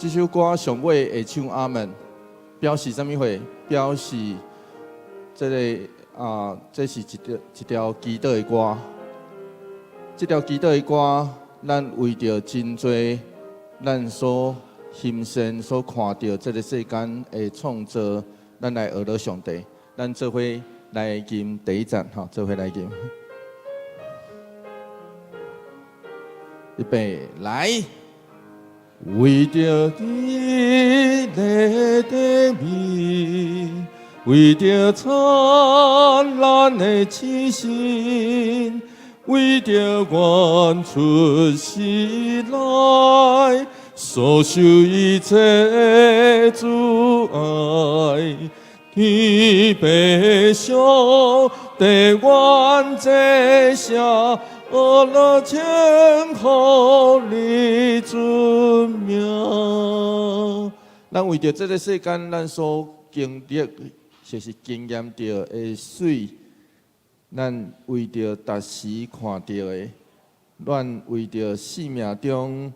这首歌上尾会唱阿门，表示什么话？表示这个这是一条祈祷的歌。这条祈祷的歌，咱为着真多咱所心神所看到这个世间的创造，咱来学了上帝，咱做伙来吟第一站，哈，做伙来吟。预备，来。为着你的地面，为着灿烂的星星，为着愿出世来，所受一切阻碍，天白上地愿这下。我若称呼你尊名，咱为着这个世间，咱所经历，就是经验到的水，咱为着达时看到的，咱为着生命中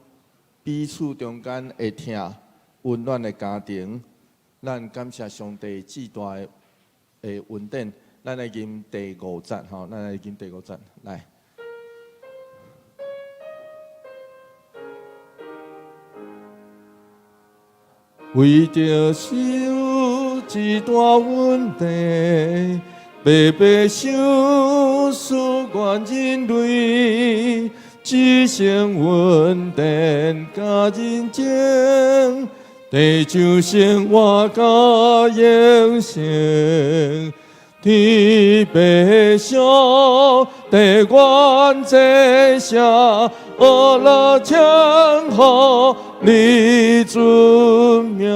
彼此中间的疼，温暖的家庭，咱感谢上帝至大的恩典。咱来吟第5站，吼，咱来吟第5站，来。为着受一大问题，白白受世愿人类，只剩稳定加认真，地上生活加永生。天白上地愿这下，我若称呼你尊名。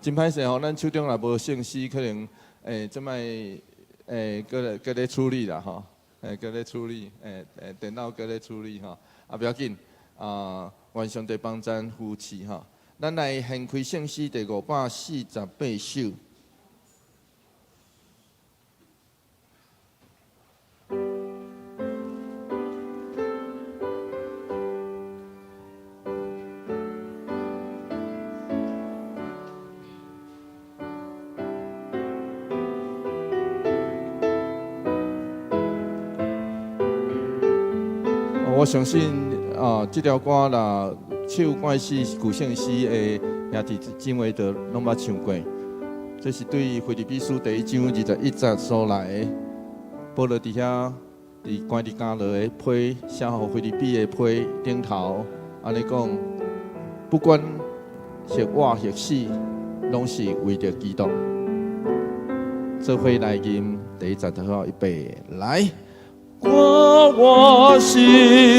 真歹势吼，咱手中若无圣诗，可能即摆搁咧处理啦吼，搁咧处理，电脑搁咧处理吼，不要紧，愿上帝帮咱扶持吼。咱来献开圣诗第548首。我相信这条歌啦，唱怪诗、古圣诗的兄弟姊妹都拢捌唱过。这是对腓立比书第1章21节所来的。保罗伫遐关伫监牢的批，写互腓立比的批顶头，安尼讲，不管是活是死，拢是为着基督。做伙来吟第1节就好，预备来。我是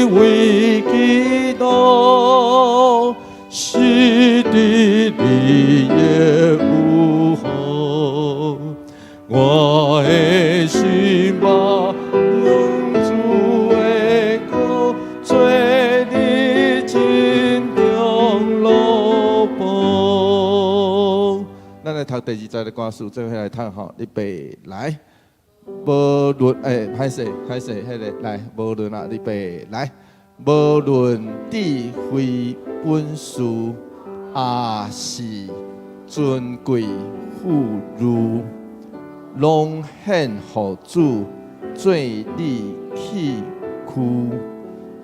为基督，是的你也有好，我的心吧，用主的歌，做你心中路步。咱来读第2节的歌词，最后来读吼，预备来。无论歹势，迄个来，无论啊，预备来，无论智慧本事，也是尊贵富裕，拢献予主，做你器躯，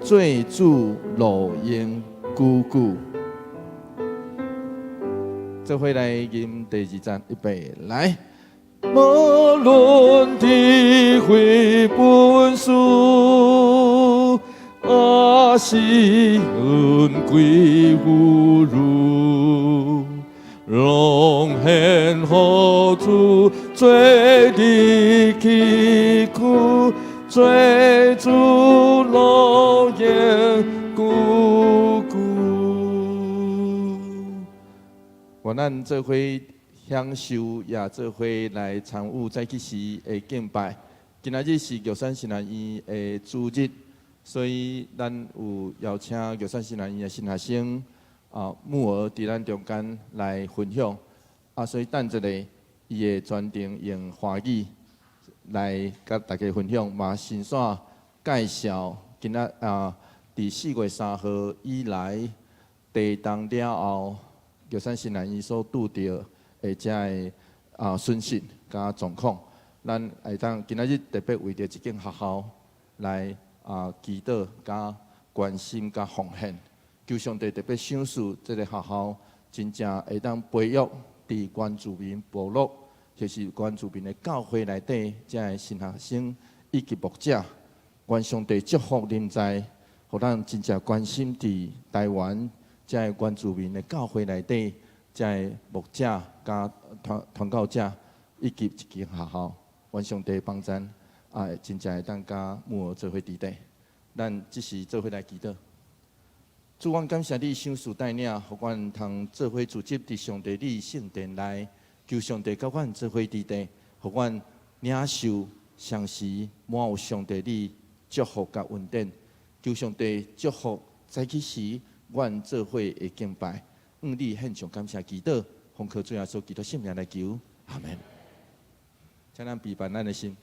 做主路用久久。做伙来吟第2站，预备来。无论智慧本事，也是尊贵富裕，拢献予主，做你器躯，做主路用久久。愿咱做伙享受也做伙来参与早起时的敬拜。今仔日是玉山神学院的主日，所以咱有邀请玉山神学院的神学生木儿伫咱中间来分享。所以等一下，伊会专程用华语来甲大家分享，嘛先介绍今仔伫4月3号以来地动了后，玉山新南医所拄着的遮的损失甲状况，咱会当今仔日特别为着一间学校来祈祷、甲关心、甲奉献，求上帝特别赏赐这个学校，真正会当培育伫原住民部落，就是原住民的教会内底，遮的新学生以及牧者，愿上帝祝福人才，互咱真正关心伫台湾遮的原住民的教会内底，遮的牧者、甲传教者以及一间学校，愿上帝帮咱真正会当甲母儿做伙伫底。咱即时做伙来祈祷。主，阮感谢你赏赐带领，互阮通做伙组织伫上帝你圣殿内，求上帝甲阮做伙伫地，互阮领受常时满有上帝你祝福甲恩典。求上帝祝福早起时，阮做伙会敬拜，你献上感谢祈祷，奉靠主耶稣基督圣名来求，阿门。请咱备办咱的心。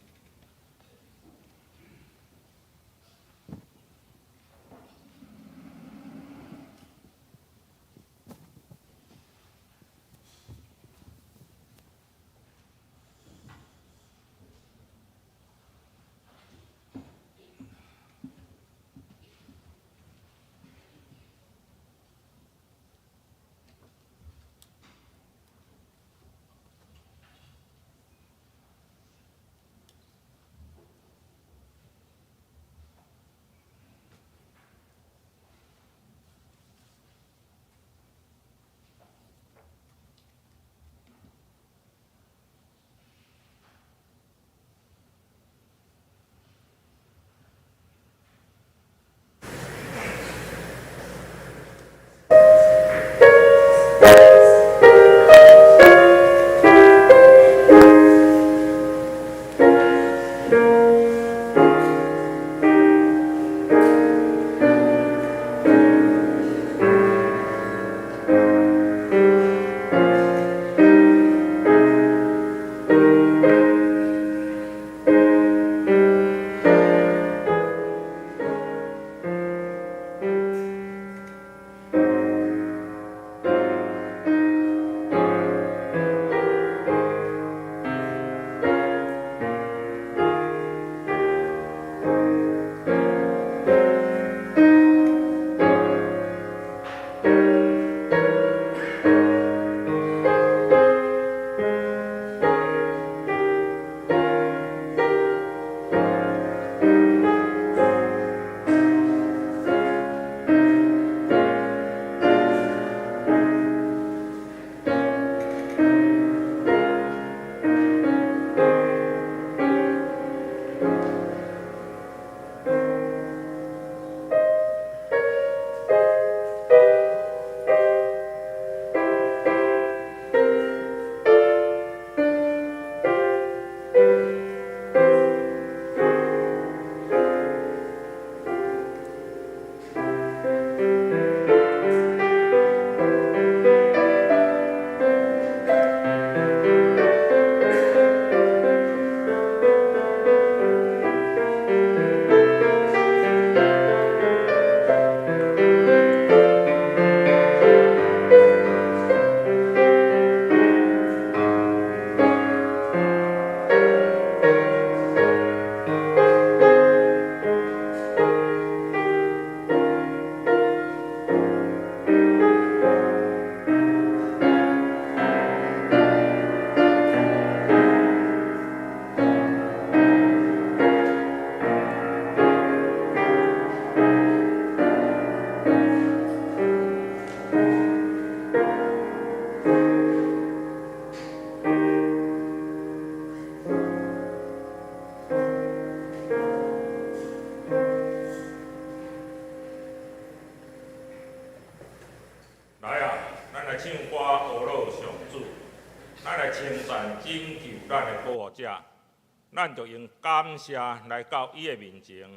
咱就用感谢来到伊的面前，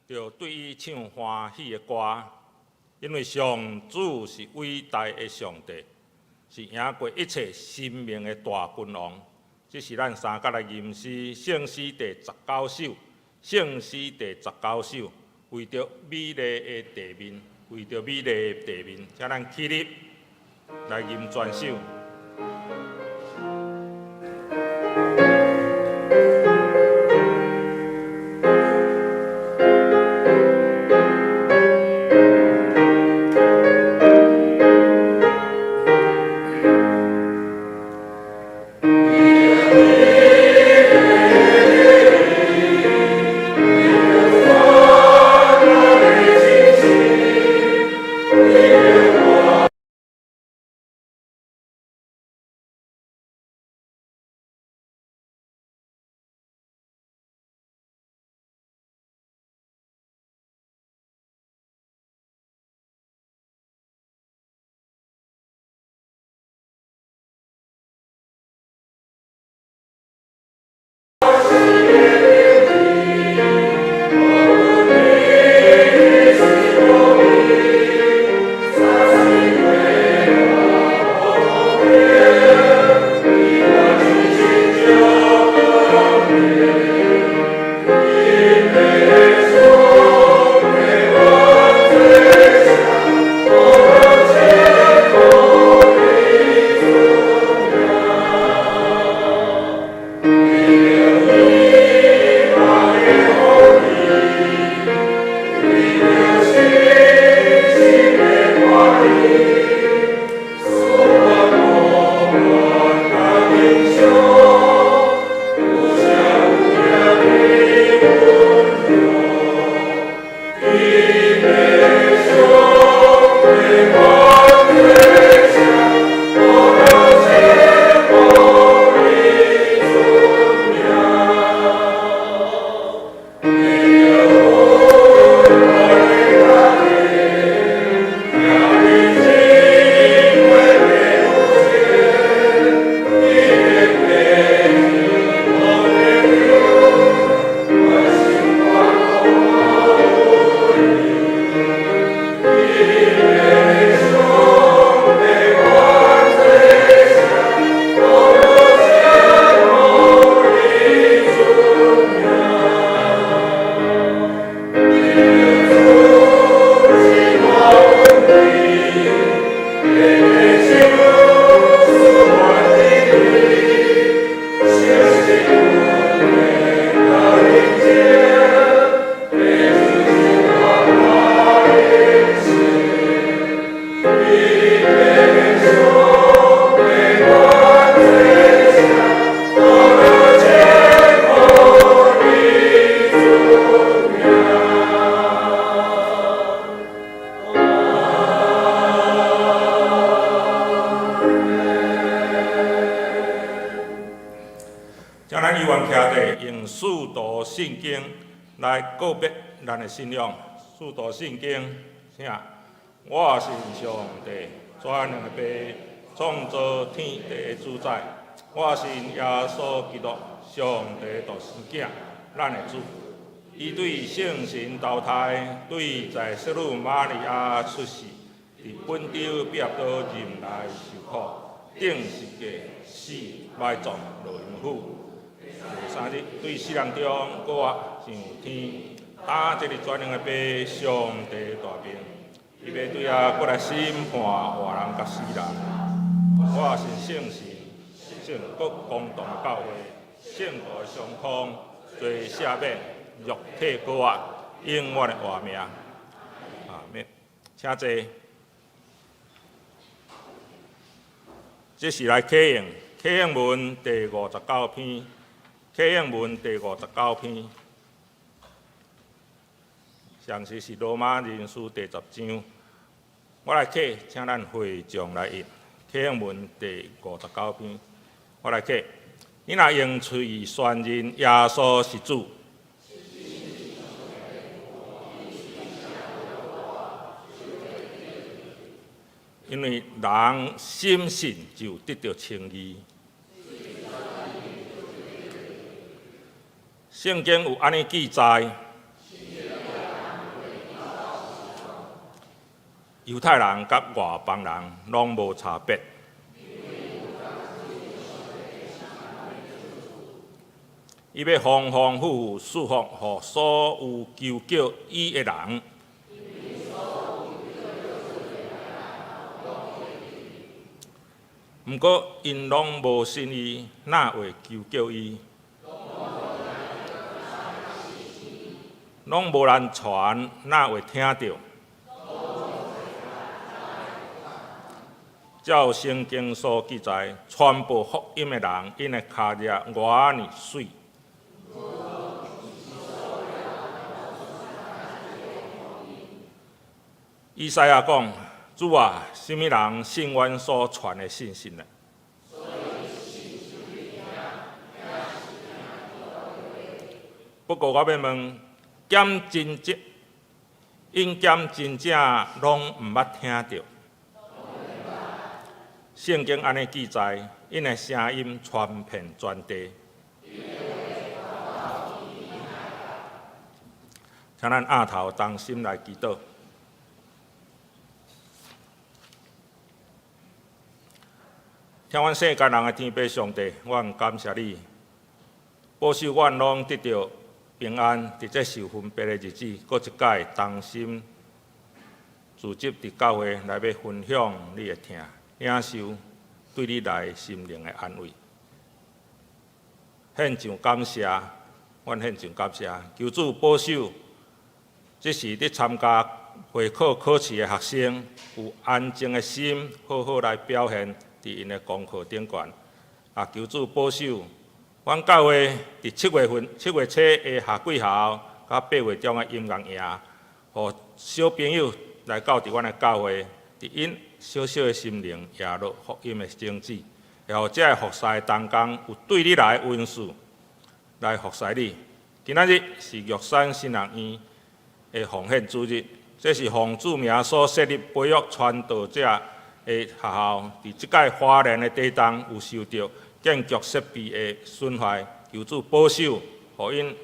就对伊唱欢喜的歌，因为上主是伟大的上帝，是赢过一切生命的大君王。这是咱三甲来吟诗，圣诗第19首，圣诗第19首，为着美丽的地面，为着美丽的地面，请咱起立来吟全首。请咱依愿徛地，用四读圣经来告别咱的信仰。四读圣经，啥？我信上帝，全能的爸，创造天地的主宰。我信耶稣基督，上帝独生子，咱的主。伊对圣神投胎，对在圣母玛利亚出世，伫本州毕业岛任来受苦，顶十架死，埋葬落阴府。第三日，对世人中搁活上天，打这个全能的爸，上帝大名，伊要对搁来审判活人甲死人。我信圣神，信国公堂的教会，圣道的相通，罪赦免，肉体搁活，永远的活命。阿免，请坐。这是来启应，启应文第59篇。启应文第59篇，详细是罗马人书第10章。我来启，请咱会众来应。启应文第59篇，我来启。你若用嘴宣认耶稣是主，因为人心信就得到称义。圣经有安尼记载，犹太人甲外邦人拢无差别。伊要丰丰富富赐福予所有求救伊的人。毋过因拢无信伊，哪会求救伊？拢无人传，哪会听到？照圣经所记载，传播福音的人，因的脚业偌尼水。以赛亚讲：主啊，什么人信阮所传的信息呢？不过我要问，检真正，因检真正拢毋捌听到。圣经安尼记载，因的声音传遍全地。请咱额头同心来祈祷。听阮世间人的天父上帝，阮感谢你，保守阮拢得到平安，伫这受分别的日子，搁一届同心组织伫教会来要分享你的听，领受对你来心灵的安慰。献上感谢，阮献上感谢，求主保守，这是伫参加会考考试的学生，有安静的心，好好来表现。伫因的功课顶悬，求主保守。阮教会伫7月份、7月初的夏季校，甲8月中的音乐营，互小朋友来到伫阮的教会，伫因小小的心灵也落福音的种子，然后这服侍当中有对你来的恩赐，来服侍你。今仔日是玉山新学院的奉献主日，这是奉主名所设立培育传道者。的学校伫即届花莲的地动有受到建筑设备的损坏，求主保守，互因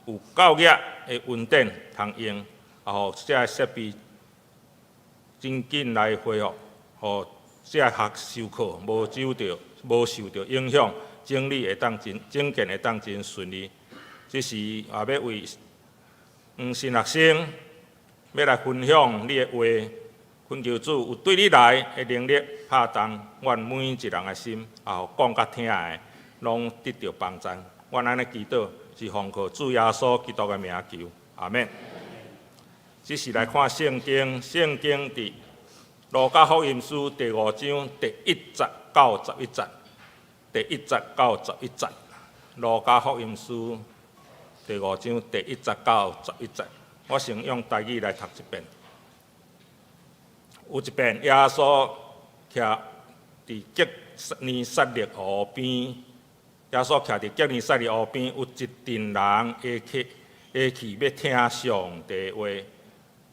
有教育的稳定通用，互这个设备真紧来恢复，互这个授课无受到影响，整理会当真整建会当真顺利。这是也要为新学生要来分享你的话。恳求主有对你来的能力拍动阮每一人的心，也互讲甲听的拢得到帮助。阮安尼祈祷是奉靠主耶稣基督的名求，阿免。只是来看圣经，圣经伫路加福音书第5章第1节到11节，第1节到11节。路加福音书第5章第1节到11节，我先用台语来读一遍。有一遍，耶稣徛伫吉尼撒勒河边，耶稣徛伫吉尼撒勒河边，有一群人下去要听上帝话。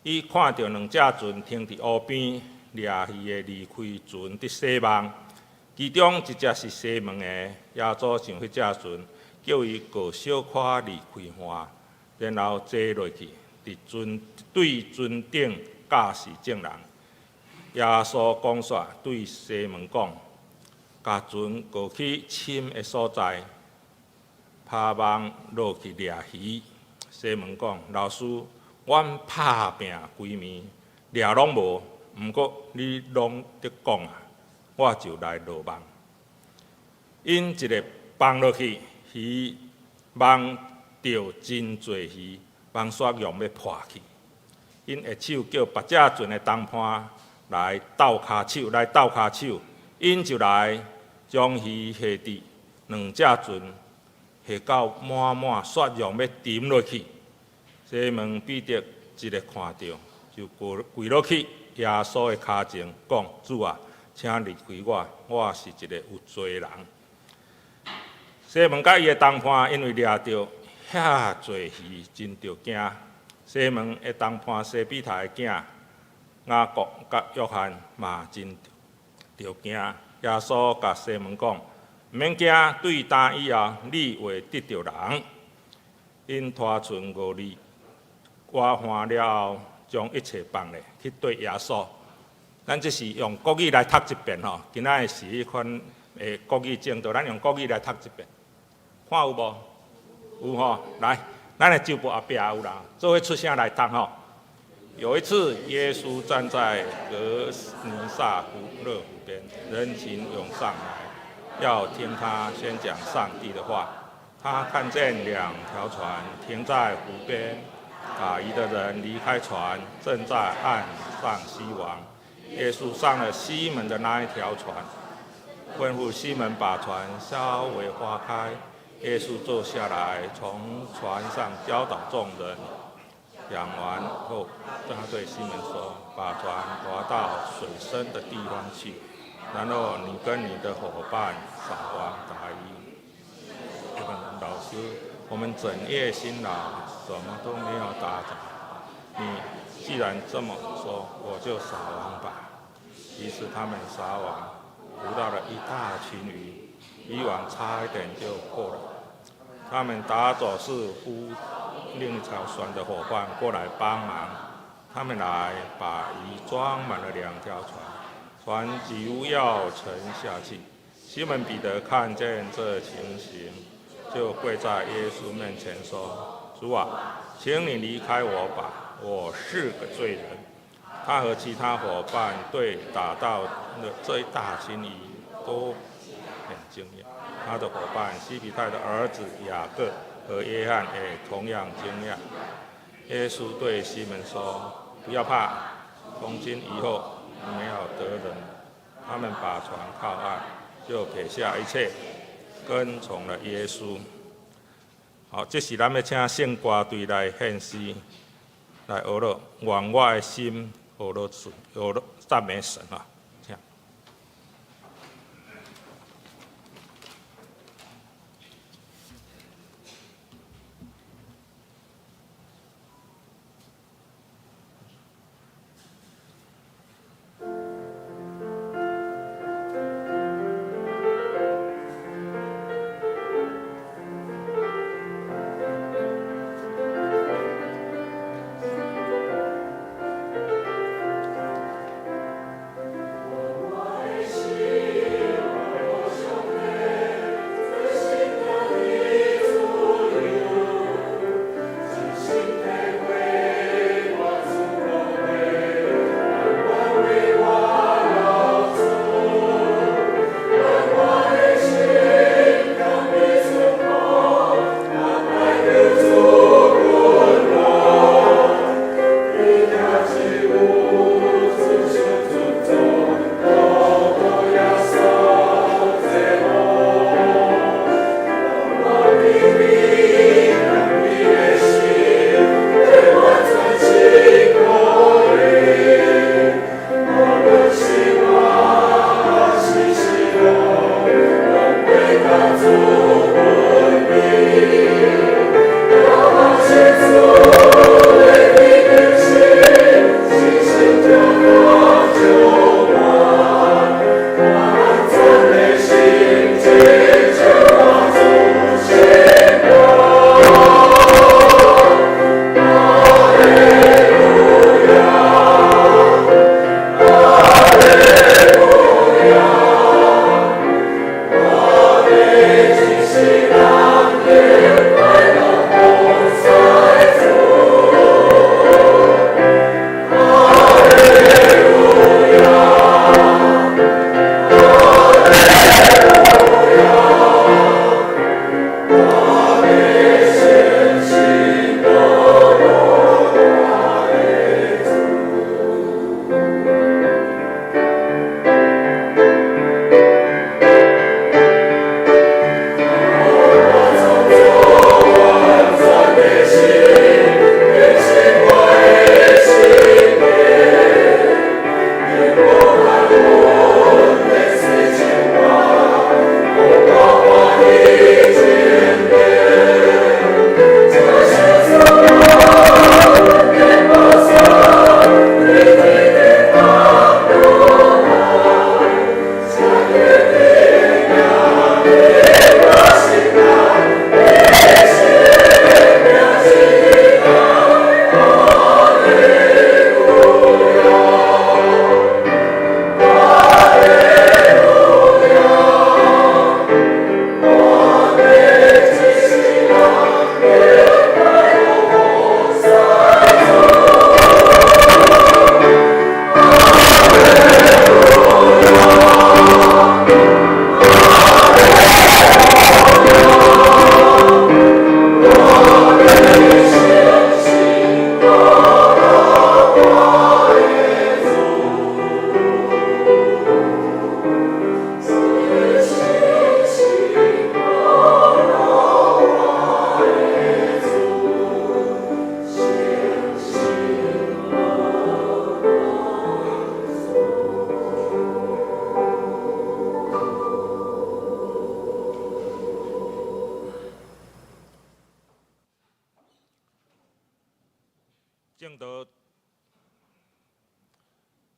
伊看到2只船停伫河边，掠鱼的离开船伫西望，其中一只是西门的。耶稣上迄只船，叫伊过小可离开岸，然后坐落去，对船顶驾驶证人。耶稣讲煞对西门讲，甲船过去深的所在，拍网落去掠鱼。西门讲，老师，阮拍拼规暝，掠拢无，毋过你拢得讲啊，我就来落网。因一个放落去，鱼网钓真侪鱼，网煞用要破去。因下手叫别只船的同伴。来斗骹手，因就来将鱼下伫2只船，下到满雪用要沉落去。西门彼得一个看到，就跪落去耶稣的脚前，讲：主啊，请离开我，我是一个有罪人。西门甲伊的同伴因为掠到遐侪鱼，真着惊。西门的同伴西庇太的囝。雅各甲约翰嘛真着惊，耶稣甲西门讲：毋免惊，对单以后你会得着人。因拖船5里，划岸了后，将一切放咧去对耶稣。咱这是用国语来读一遍吼，今仔是迄款诶国语正道，咱用国语来读一遍，看有无？有吼，来，咱的酒部后壁有人，做伙出声来读吼。有一次，耶稣站在格尼撒湖勒湖边，人群涌上来，要听他宣讲上帝的话。他看见2条船停在湖边，打鱼的人离开船，正在岸上西往。耶稣上了西门的那一条船，吩咐西门把船稍微划开。耶稣坐下来，从船上教导众人。讲完后，他对西门说：“把船划到水深的地方去，然后你跟你的伙伴撒网打鱼。”老师，我们整夜辛劳，什么都没有打着。你既然这么说，我就撒网吧。于是他们撒网，捕到了一大群鱼，渔网差一点就破了。他们打走是呼另一条船的伙伴过来帮忙，他们来把鱼装满了2条船，船几乎要沉下去。西门彼得看见这情形，就跪在耶稣面前说：“主啊，请你离开我吧，我是个罪人。”他和其他伙伴对打到的这一大群鱼都很惊讶。他的伙伴西比泰的儿子雅各和约翰也同样惊讶。耶稣对西门说：“不要怕，从今以后你们要得人。”他们把船靠岸，就撇下一切，跟从了耶稣。好，这是咱要请圣歌队来献诗，来学了愿我的心，学了赞美神啊！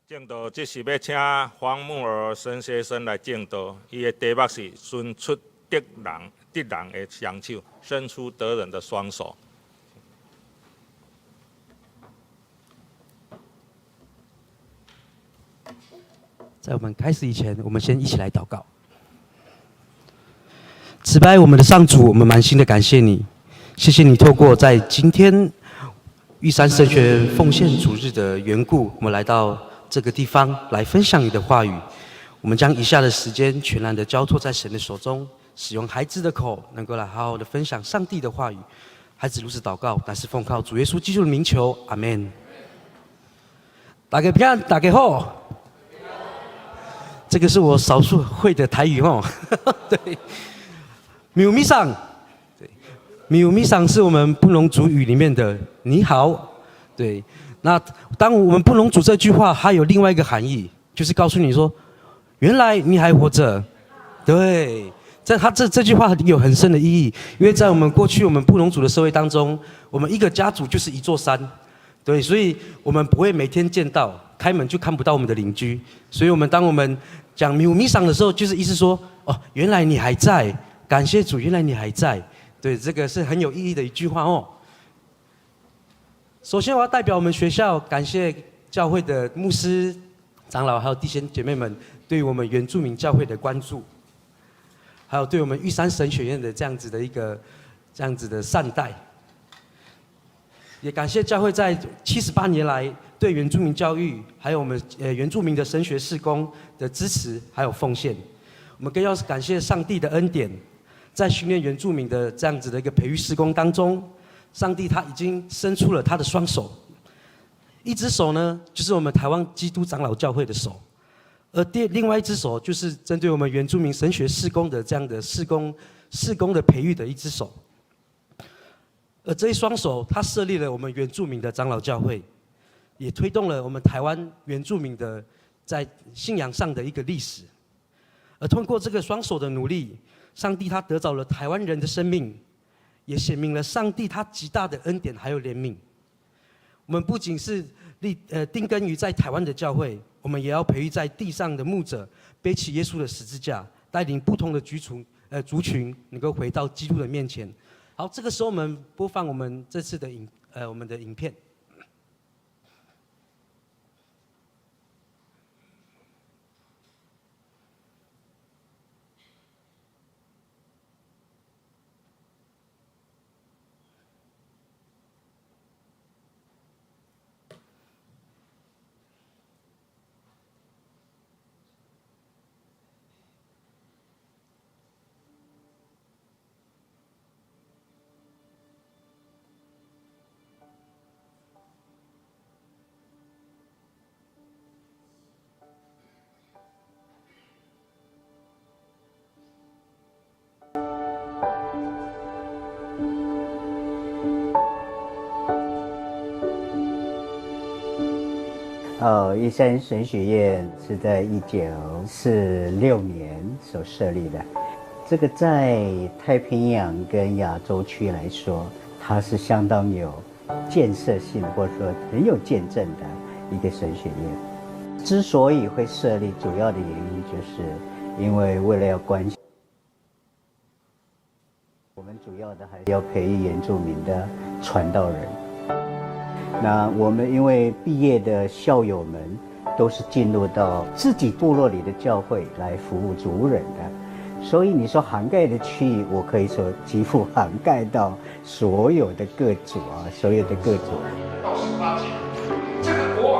正道即是要请黄木儿神先生来正道，伊的题目是伸出得人的双手，伸出得人的双手。在我们开始以前，我们先一起来祷告。慈悲我们的上主，我们满心的感谢你，谢谢你透过在今天玉山神学奉献主日的缘故，我们来到这个地方来分享你的话语。我们将以下的时间全然的交托在神的手中，使用孩子的口，能够来好好的分享上帝的话语。孩子如此祷告，乃是奉靠主耶稣基督的名求，阿们。大家平安，大家好。这个是我少数会的台语哦，对，米米桑，对，米米桑是我们布农族语里面的你好，对。那当我们布农族这句话，还有另外一个含义，就是告诉你说，原来你还活着，对。这句话有很深的意义，因为在我们过去我们布农族的社会当中，我们一个家族就是一座山，对，所以我们不会每天见到。开门就看不到我们的邻居，所以当我们讲米米桑的时候，就是意思说，哦，原来你还在，感谢主，原来你还在，对，这个是很有意义的一句话哦。首先，我要代表我们学校感谢教会的牧师、长老还有弟兄姐妹们对我们原住民教会的关注，还有对我们玉山神学院的这样子的善待。也感谢教会在78年来对原住民教育，还有我们原住民的神学事工的支持，还有奉献。我们更要感谢上帝的恩典，在训练原住民的这样子的一个培育事工当中，上帝他已经伸出了他的双手，一只手呢就是我们台湾基督长老教会的手，而另外一只手就是针对我们原住民神学事工的这样的事工的培育的一只手。而这一双手，它设立了我们原住民的长老教会，也推动了我们台湾原住民的在信仰上的一个历史。而通过这个双手的努力，上帝他得着了台湾人的生命，也显明了上帝他极大的恩典还有怜悯。我们不仅是定根于在台湾的教会，我们也要培育在地上的牧者，背起耶稣的十字架，带领不同的族群能够回到基督的面前。好，这个时候我们播放我们这次的我们的影片。玉山神学院是在1946年所设立的。这个在太平洋跟亚洲区来说，它是相当有建设性，或者说很有见证的一个神学院。之所以会设立，主要的原因就是因为为了要关心，我们主要的还是要培育原住民的传道人。那我们因为毕业的校友们都是进入到自己部落里的教会来服务族人的，所以你说涵盖的区域，我可以说几乎涵盖到所有的各族啊，所有的各族。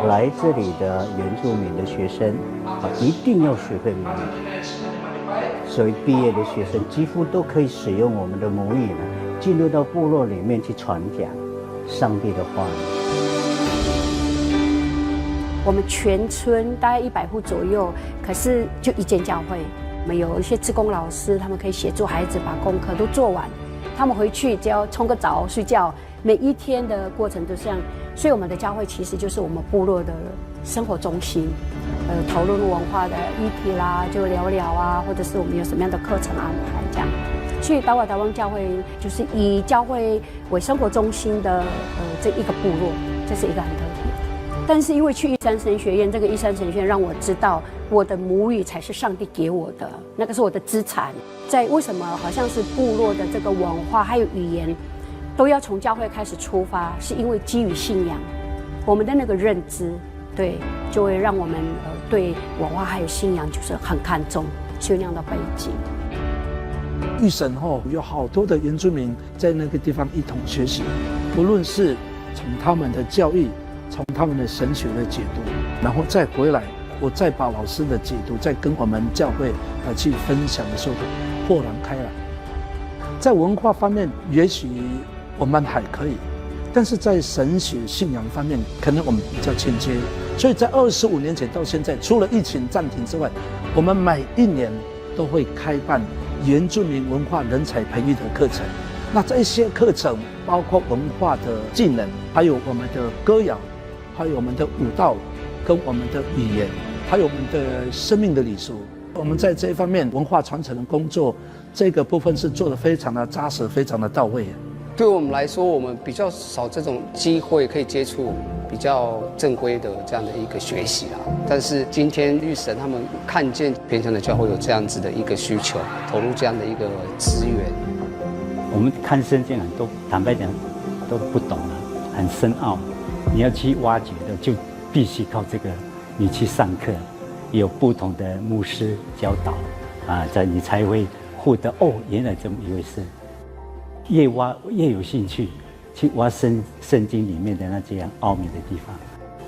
来这里的原住民的学生一定要学会母语，所以毕业的学生几乎都可以使用我们的母语呢，进入到部落里面去传讲上帝的话语。我们全村大概100户左右，可是就一间教会。我们有一些志工老师，他们可以协助孩子把功课都做完，他们回去只要冲个澡睡觉，每一天的过程都这样。所以我们的教会其实就是我们部落的生活中心，讨论文化的议题啦，就聊聊啊，或者是我们有什么样的课程安排这样。所以达瓦达旺教会就是以教会为生活中心的这一个部落，这是一个很特别。但是因为去玉山神学院，这个玉山神学院让我知道，我的母语才是上帝给我的，那个是我的资产。在为什么好像是部落的这个文化还有语言，都要从教会开始出发，是因为基于信仰，我们的那个认知，对，就会让我们对文化还有信仰就是很看重，是有那样的背景。玉神后有好多的原住民在那个地方一同学习，不论是从他们的教育，从他们的神学的解读，然后再回来，我再把老师的解读再跟我们教会去分享的时候，豁然开朗。在文化方面，也许我们还可以，但是在神学信仰方面，可能我们比较欠缺。所以在25年前到现在，除了疫情暂停之外，我们每一年都会开办原住民文化人才培育的课程。那这些课程包括文化的技能，还有我们的歌谣，还有我们的舞蹈，跟我们的语言，还有我们的生命的礼俗。我们在这一方面文化传承的工作，这个部分是做得非常的扎实，非常的到位。对我们来说，我们比较少这种机会可以接触比较正规的这样的一个学习啦。但是今天玉神他们看见偏乡的教会有这样子的一个需求，投入这样的一个资源。我们看圣经很多，坦白讲都不懂了，很深奥。你要去挖掘的，就必须靠这个，你去上课，有不同的牧师教导你才会获得原来这么一回事。越挖越有兴趣，去挖圣经里面的那这样奥秘的地方。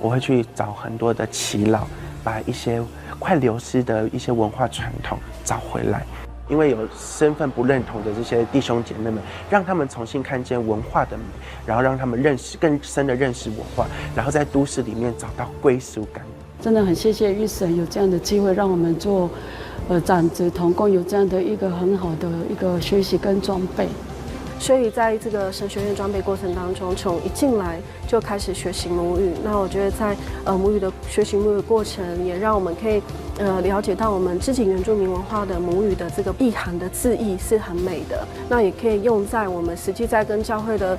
我会去找很多的耆老，把一些快流失的一些文化传统找回来。因为有身份不认同的这些弟兄姐妹们，让他们重新看见文化的美，然后让他们更深的认识文化，然后在都市里面找到归属感。真的很谢谢玉神有这样的机会，让我们做长子同工有这样的一个很好的一个学习跟装备。所以在这个神学院装备过程当中，从一进来就开始学习母语。那我觉得在母语的学习母语过程，也让我们可以了解到我们自己原住民文化的母语的这个意涵的字义是很美的。那也可以用在我们实际在跟教会的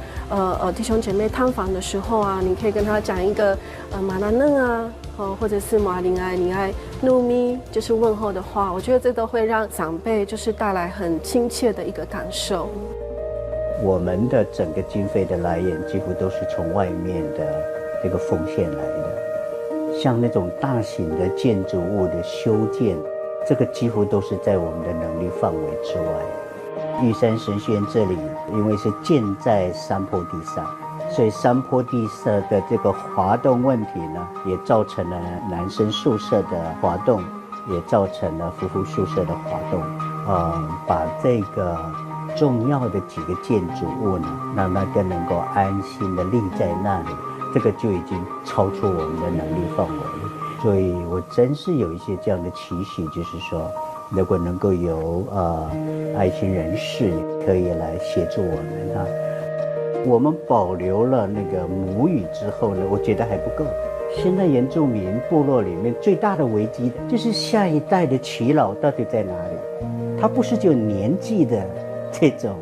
弟兄姐妹探访的时候啊，你可以跟他讲一个马纳嫩啊，或者是马林爱你爱努咪，就是问候的话。我觉得这都会让长辈就是带来很亲切的一个感受。我们的整个经费的来源几乎都是从外面的这个奉献来的，像那种大型的建筑物的修建，这个几乎都是在我们的能力范围之外。玉山神学院这里因为是建在山坡地上，所以山坡地上的这个滑动问题呢，也造成了男生宿舍的滑动，也造成了夫妇宿舍的滑动。把这个重要的几个建筑物呢，让它更能够安心的立在那里，这个就已经超出我们的能力范围。所以我真是有一些这样的期许，就是说，如果能够有爱心人士可以来协助我们啊。我们保留了那个母语之后呢，我觉得还不够。现在原住民部落里面最大的危机就是下一代的耆老到底在哪里？他不是就年纪的这种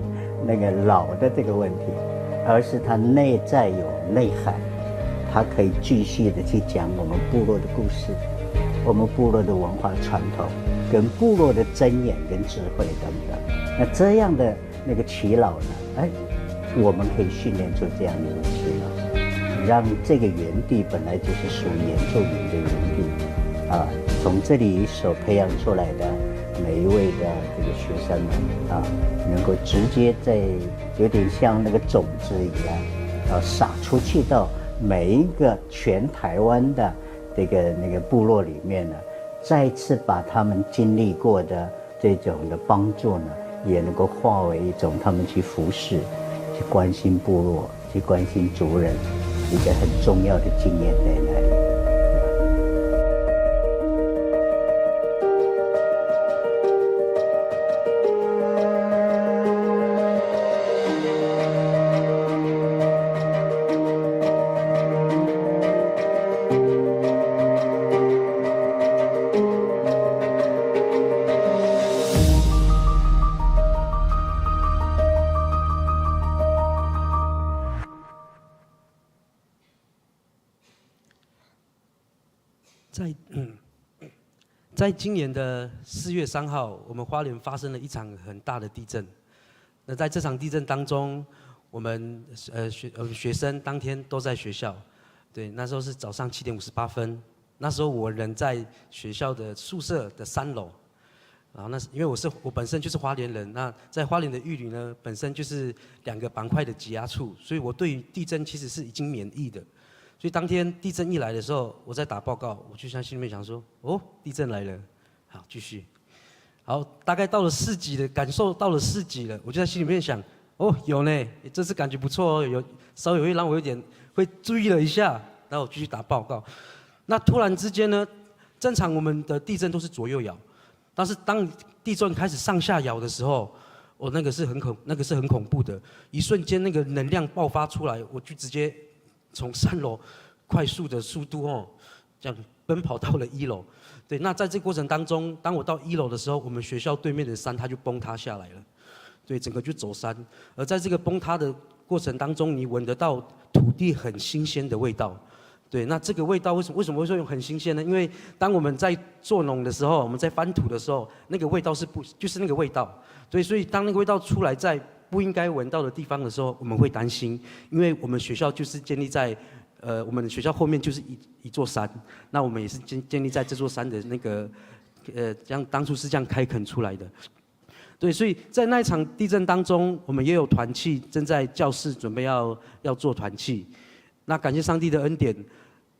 那个老的这个问题，而是他内在有内涵，他可以继续的去讲我们部落的故事，我们部落的文化传统，跟部落的箴言跟智慧等等。那这样的那个耆老呢，我们可以训练出这样的一个耆老，让这个园地本来就是属于原住民的园地从这里所培养出来的每一位的这个学生们能够直接在有点像那个种子一样撒出去到每一个全台湾的这个那个部落里面呢，再次把他们经历过的这种的帮助呢，也能够化为一种他们去服侍、去关心部落、去关心族人一个很重要的经验在那里。在今年的4月3号，我们花莲发生了一场很大的地震。那在这场地震当中，我们学生当天都在学校。对，那时候是早上7点58分。那时候我人在学校的宿舍的3楼。然后因为我本身就是花莲人，那在花莲的玉里呢，本身就是2个板块的挤压处，所以我对于地震其实是已经免疫的。所以当天地震一来的时候，我在打报告，我就像心里面想说，哦，地震来了，好，继续。好，大概到了4级了，感受到了4级了，我就在心里面想，哦，有呢，这次感觉不错哦，稍微会让我有点会注意了一下，然后我继续打报告。那突然之间呢，正常我们的地震都是左右摇。但是当地震开始上下摇的时候，那个是很恐怖的，一瞬间那个能量爆发出来，我就直接从3楼快速的速度这样奔跑到了1楼。对，那在这个过程当中，当我到1楼的时候，我们学校对面的山它就崩塌下来了，对，整个就走山。而在这个崩塌的过程当中，你闻得到土地很新鲜的味道。对，那这个味道为什么会说很新鲜呢？因为当我们在做农的时候，我们在翻土的时候，那个味道就是那个味道。对，所以当那个味道出来在不应该闻到的地方的时候，我们会担心，因为我们学校就是建立在我们学校后面就是一座山，那我们也是建立在这座山的那个这样当初是这样开垦出来的。对，所以在那一场地震当中，我们也有团契正在教室准备要做团契。那感谢上帝的恩典，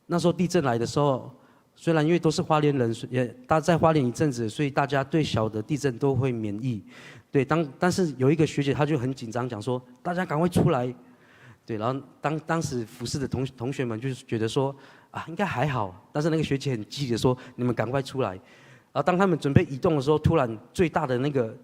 那时候地震来的时候，虽然因为都是花莲人，大家在花莲一阵子，所以大家对小的地震都会免疫。对，但是有一个学姐她就很紧张，讲说大家赶快出来。对，然后当时服侍的同学们就是觉得说啊应该还好，但是那个学姐很积极的说你们赶快出来。然后当他们准备移动的时候，突然最大的那个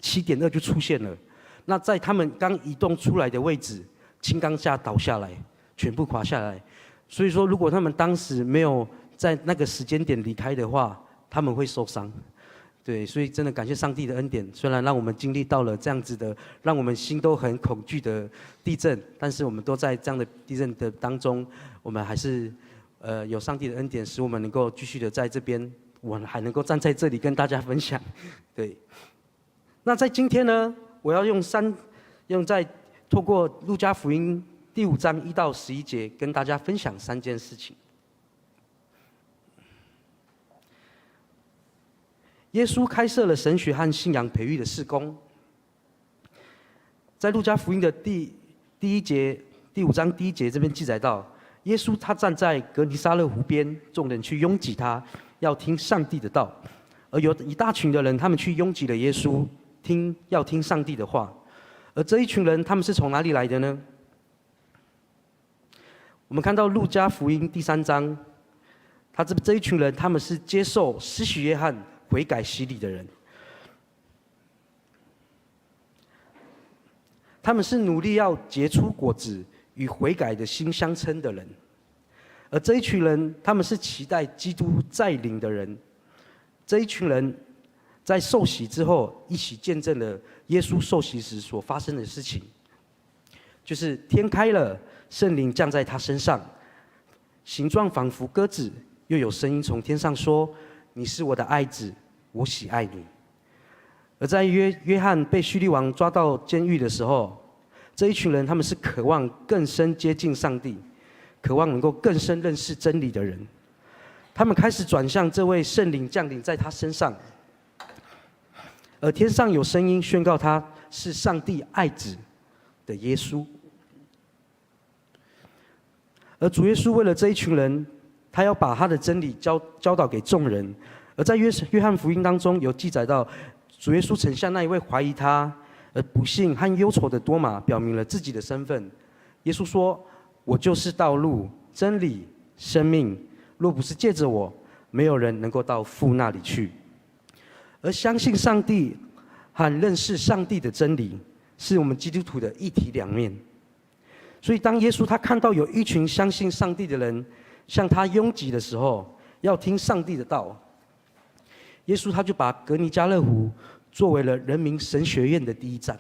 7.2就出现了。那在他们刚移动出来的位置，轻钢架倒下来。全部垮下来，所以说如果他们当时没有在那个时间点离开的话，他们会受伤。对，所以真的感谢上帝的恩典，虽然让我们经历到了这样子的，让我们心都很恐惧的地震，但是我们都在这样的地震的当中，我们还是有上帝的恩典，使我们能够继续的在这边，我还能够站在这里跟大家分享。对，那在今天呢，我要用在透过路加福音第5章1到11节，跟大家分享3件事情。耶稣开设了神学和信仰培育的事工。在路加福音的第5章第1节这边记载到，耶稣他站在格尼撒勒湖边，众人去拥挤他，要听上帝的道。而有一大群的人，他们去拥挤了耶稣，要听上帝的话。而这一群人，他们是从哪里来的呢？我们看到路加福音第3章，这一群人，他们是接受施洗约翰悔改洗礼的人，他们是努力要结出果子与悔改的心相称的人，而这一群人，他们是期待基督再临的人。这一群人在受洗之后，一起见证了耶稣受洗时所发生的事情，就是天开了。圣灵降在他身上，形状仿佛鸽子，又有声音从天上说：“你是我的爱子，我喜爱你。”而在约翰被叙利王抓到监狱的时候，这一群人他们是渴望更深接近上帝，渴望能够更深认识真理的人。他们开始转向这位圣灵降临在他身上，而天上有声音宣告他是上帝爱子的耶稣。而主耶稣为了这一群人，他要把他的真理教导给众人。而在约翰福音当中有记载到，主耶稣曾向那一位怀疑他而不幸和忧愁的多马表明了自己的身份。耶稣说：“我就是道路、真理、生命，若不是借着我，没有人能够到父那里去。”而相信上帝和认识上帝的真理，是我们基督徒的一体两面。所以当耶稣他看到有一群相信上帝的人向他拥挤的时候，要听上帝的道，耶稣他就把格尼加勒湖作为了人民神学院的第一站，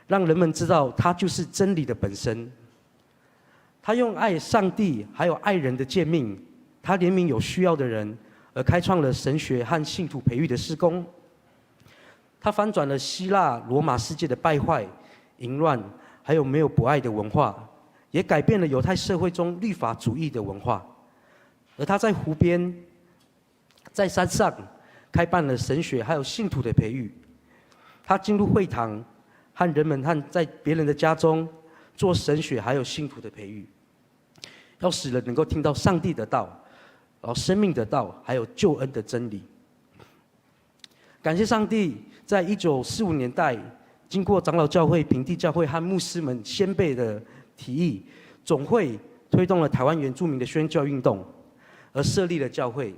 让人们知道他就是真理的本身。他用爱上帝还有爱人的诫命，他怜悯有需要的人，而开创了神学和信徒培育的事工。他翻转了希腊罗马世界的败坏、淫乱，还有没有博爱的文化，也改变了犹太社会中律法主义的文化。而他在湖边、在山上开办了神学还有信徒的培育。他进入会堂，和人们和在别人的家中做神学还有信徒的培育，要使人能够听到上帝的道，然后生命的道，还有救恩的真理。感谢上帝，在1945年代，经过长老教会、平地教会和牧师们先辈的提议，总会推动了台湾原住民的宣教运动，而设立了教会。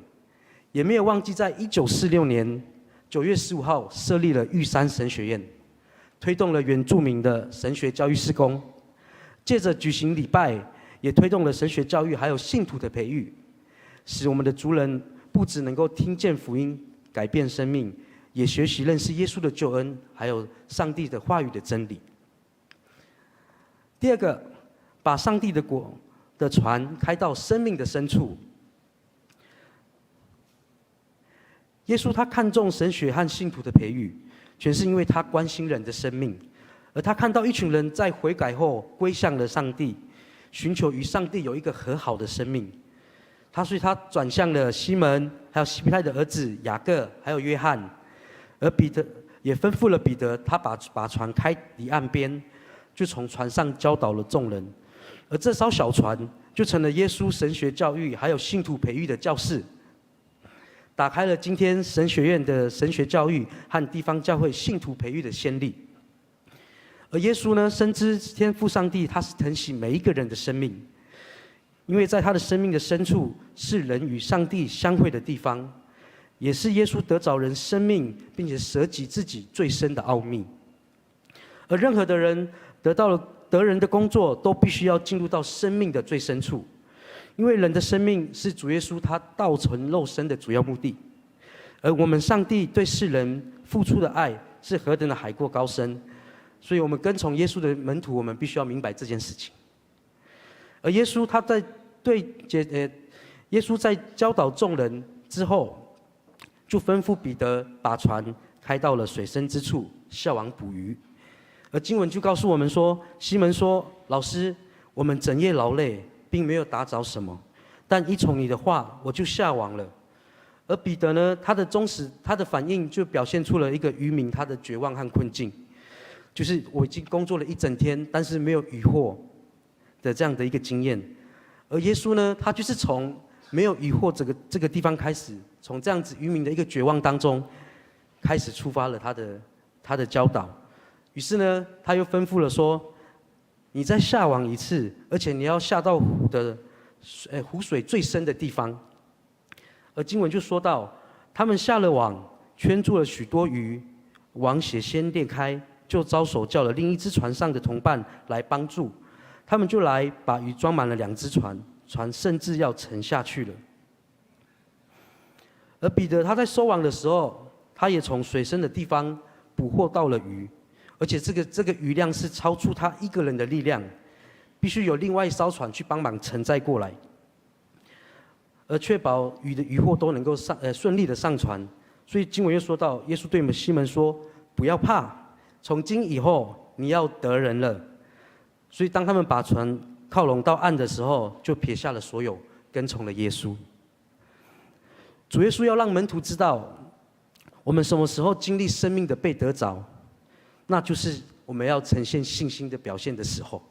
也没有忘记在1946年9月15号设立了玉山神学院，推动了原住民的神学教育事工。借着举行礼拜，也推动了神学教育还有信徒的培育，使我们的族人不只能够听见福音改变生命，也学习认识耶稣的救恩，还有上帝的话语的真理。第二个，把上帝的国的船开到生命的深处。耶稣他看重神学和信徒的培育，全是因为他关心人的生命，而他看到一群人在悔改后归向了上帝，寻求与上帝有一个和好的生命。所以他转向了西门，还有西庇太的儿子雅各，还有约翰。而彼得也吩咐了彼得，他把船开离岸边，就从船上教导了众人。而这艘小船就成了耶稣神学教育还有信徒培育的教室，打开了今天神学院的神学教育和地方教会信徒培育的先例。而耶稣呢，深知天父上帝他是疼惜每一个人的生命，因为在他的生命的深处是人与上帝相会的地方，也是耶稣得着人生命并且舍己自己最深的奥秘。而任何的人得人的工作，都必须要进入到生命的最深处，因为人的生命是主耶稣他道成肉身的主要目的。而我们上帝对世人付出的爱是何等的海阔高深，所以我们跟从耶稣的门徒，我们必须要明白这件事情。而耶稣在教导众人之后，就吩咐彼得把船开到了水深之处，下网捕鱼。而经文就告诉我们说，西门说：“老师，我们整夜劳累，并没有打着什么，但依从你的话，我就下网了。”而彼得呢，他的反应就表现出了一个渔民他的绝望和困境，就是我已经工作了一整天，但是没有渔获的这样的一个经验。而耶稣呢，他就是从没有渔获这个地方开始，从这样子渔民的一个绝望当中开始出发了他的教导。于是呢，他又吩咐了说：“你再下网一次，而且你要下到湖水最深的地方。”而经文就说到，他们下了网，圈住了许多鱼，网险先裂开，就招手叫了另一只船上的同伴来帮助。他们就来把鱼装满了2只船，船甚至要沉下去了。而彼得他在收网的时候，他也从水深的地方捕获到了鱼，而且这个鱼量是超出他一个人的力量，必须有另外一艘船去帮忙承载过来，而确保鱼的渔获都能够顺利的上船。所以经文又说到，耶稣对西门说：“不要怕，从今以后你要得人了。”所以当他们把船靠拢到岸的时候，就撇下了所有，跟从了耶稣。主耶稣要让门徒知道，我们什么时候经历生命的被得着，那就是我们要呈现信心的表现的时候。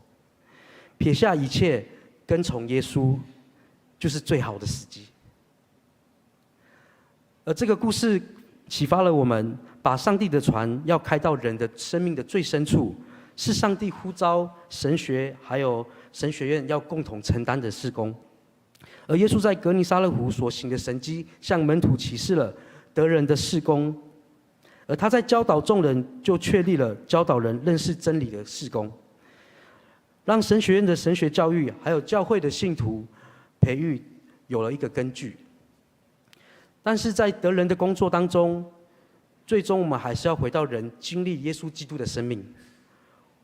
撇下一切，跟从耶稣，就是最好的时机。而这个故事启发了我们，把上帝的船要开到人的生命的最深处，是上帝呼召神学还有神学院要共同承担的事工。而耶稣在革尼撒勒湖所行的神迹，向门徒启示了得人的事工，而他在教导众人，就确立了教导人认识真理的事工，让神学院的神学教育还有教会的信徒培育有了一个根据。但是在得人的工作当中，最终我们还是要回到人经历耶稣基督的生命。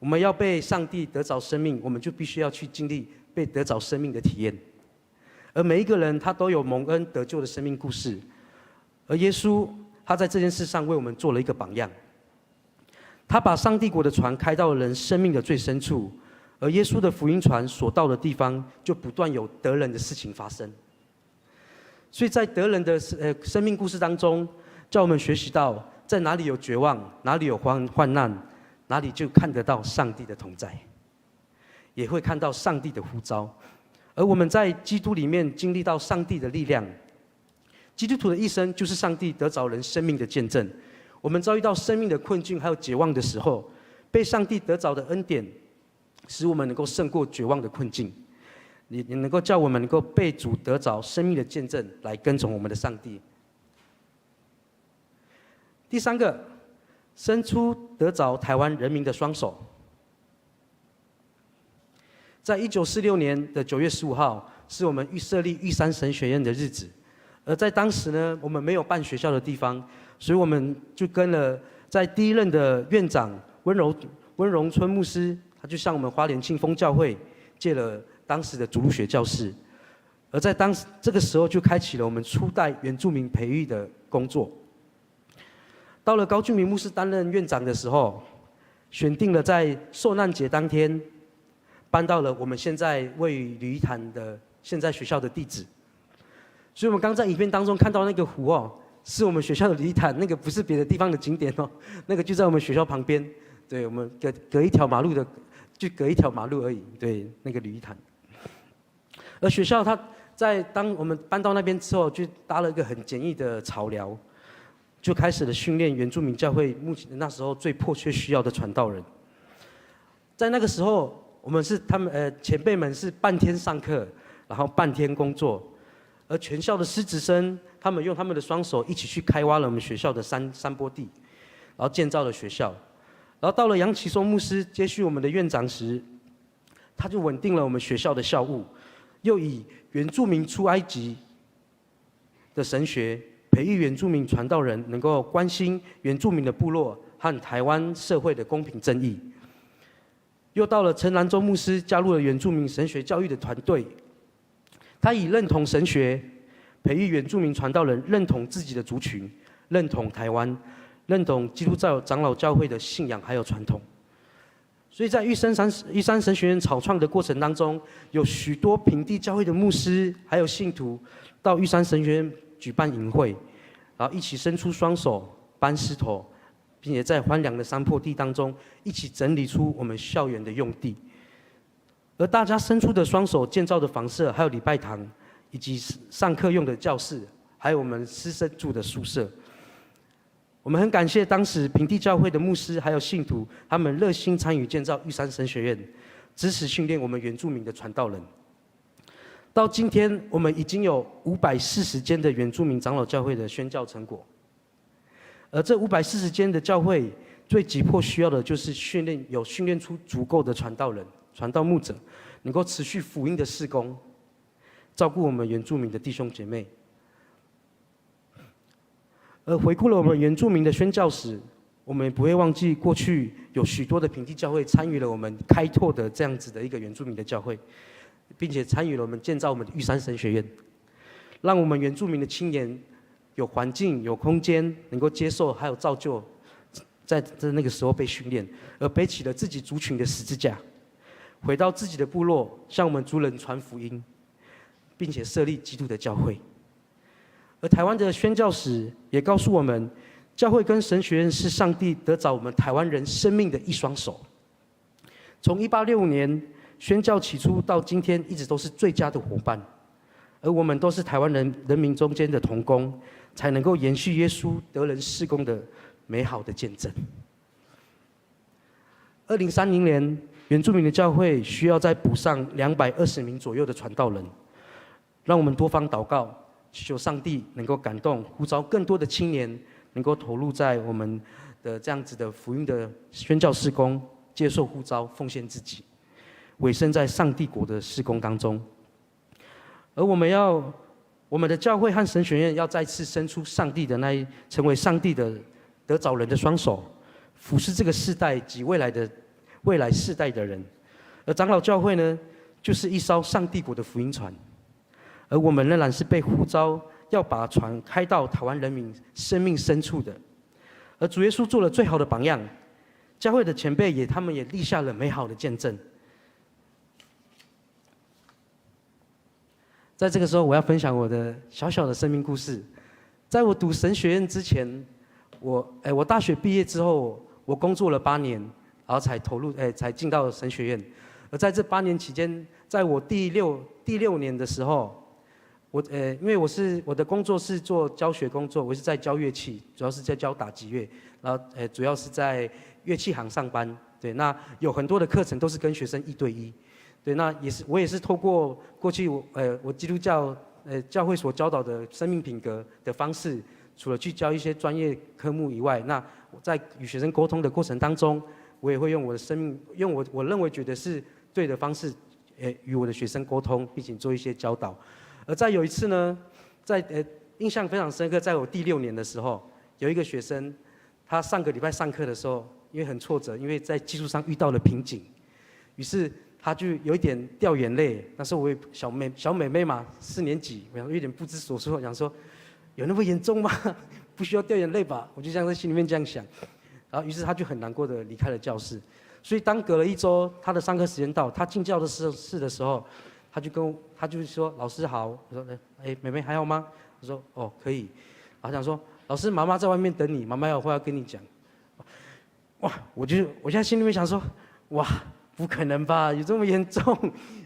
我们要被上帝得着生命，我们就必须要去经历被得着生命的体验。而每一个人他都有蒙恩得救的生命故事，而耶稣他在这件事上为我们做了一个榜样。他把上帝国的船开到了人生命的最深处，而耶稣的福音船所到的地方，就不断有得人的事情发生。所以在得人的生命故事当中，叫我们学习到，在哪里有绝望，哪里有患难，哪里就看得到上帝的同在，也会看到上帝的呼召。而我们在基督里面经历到上帝的力量，基督徒的一生就是上帝得着人生命的见证。我们遭遇到生命的困境还有绝望的时候，被上帝得着的恩典，使我们能够胜过绝望的困境，也能够叫我们能够被主得着生命的见证，来跟从我们的上帝。第三个，伸出得着台湾人民的双手。在1946年的9月15号，是我们设立玉山神学院的日子。而在当时呢，我们没有办学校的地方，所以我们就跟了在第一任的院长温荣春牧师，他就向我们花莲庆丰教会借了当时的主路学教室。而在这个时候，就开启了我们初代原住民培育的工作。到了高俊明牧师担任院长的时候，选定了在受难节当天，搬到了我们现在位于吕一潭的现在学校的地址。所以我们刚在影片当中看到那个湖哦，是我们学校的吕一潭，那个不是别的地方的景点哦，那个就在我们学校旁边。对，我们隔一条马路的，就隔一条马路而已。对，那个吕一潭。而学校它当我们搬到那边之后，就搭了一个很简易的草寮，就开始了训练原住民教会目前那时候最迫切需要的传道人。在那个时候，我们是前辈们是半天上课，然后半天工作，而全校的师职生他们用他们的双手一起去开挖了我们学校的山坡地，然后建造了学校。然后到了杨启松牧师接续我们的院长时，他就稳定了我们学校的校务，又以原住民出埃及的神学，培育原住民传道人，能够关心原住民的部落和台湾社会的公平正义。又到了陈兰州牧师加入了原住民神学教育的团队，他以认同神学，培育原住民传道人认同自己的族群，认同台湾，认同基督教长老教会的信仰还有传统。所以在玉山神学院草创的过程当中，有许多平地教会的牧师还有信徒到玉山神学院举办营会，然后一起伸出双手搬石头，并且在荒凉的山坡地当中一起整理出我们校园的用地。而大家伸出的双手建造的房舍，还有礼拜堂，以及上课用的教室，还有我们师生住的宿舍。我们很感谢当时平地教会的牧师还有信徒，他们热心参与建造玉山神学院，支持训练我们原住民的传道人。到今天，我们已经有540间的原住民长老教会的宣教成果。而这540间的教会，最急迫需要的就是训练出足够的传道人、传道牧者，能够持续福音的事工，照顾我们原住民的弟兄姐妹。而回顾了我们原住民的宣教史，我们也不会忘记过去有许多的平地教会参与了我们开拓的这样子的一个原住民的教会，并且参与了我们建造我们的玉山神学院，让我们原住民的青年有环境、有空间，能够接受还有造就，在那个时候被训练，而背起了自己族群的十字架，回到自己的部落，向我们族人传福音，并且设立基督的教会。而台湾的宣教史也告诉我们，教会跟神学院是上帝得着我们台湾人生命的一双手。从1865年宣教起初到今天，一直都是最佳的伙伴。而我们都是台湾人民中间的同工，才能够延续耶稣得人事工的美好的见证。2030年，原住民的教会需要再补上220名左右的传道人，让我们多方祷告，求上帝能够感动，呼召更多的青年能够投入在我们的这样子的福音的宣教事工，接受呼召，奉献自己，委身在上帝国的事工当中。而我们的教会和神学院要再次伸出上帝的成为上帝的得着人的双手，俯视这个世代及未来世代的人。而长老教会呢，就是一艘上帝国的福音船。而我们仍然是被呼召要把船开到台湾人民生命深处的。而主耶稣做了最好的榜样，教会的前辈他们也立下了美好的见证。在这个时候，我要分享我的小小的生命故事。在我读神学院之前，我大学毕业之后，我工作了8年，然后才进到神学院。而在这8年期间，在我第六年的时候，因为我的工作是做教学工作，我是在教乐器，主要是在教打击乐，然后主要是在乐器行上班。对，那有很多的课程都是跟学生1对1。对，那我也是透过过去我基督教教会所教导的生命品格的方式，除了去教一些专业科目以外，那我在与学生沟通的过程当中，我也会用我的生命，用我认为觉得是对的方式，与我的学生沟通，并且做一些教导。而在有一次呢，在印象非常深刻，在我第6年的时候，有一个学生，他上个礼拜上课的时候，因为很挫折，因为在技术上遇到了瓶颈，于是他就有一点掉眼泪。那时候我也小妹妹嘛，4年级，我有点不知所措，想说有那么严重吗？不需要掉眼泪吧？我就这样在心里面这样想。然后于是他就很难过的离开了教室。所以当隔了1周，他的上课时间到，他进教室的时候，他就说：“老师好。”我说：“妹妹还好吗？”我说：“哦，可以。”然后讲说：“老师，妈妈在外面等你，妈妈有话要跟你讲。”哇！我现在心里面想说：“哇，不可能吧？有这么严重？”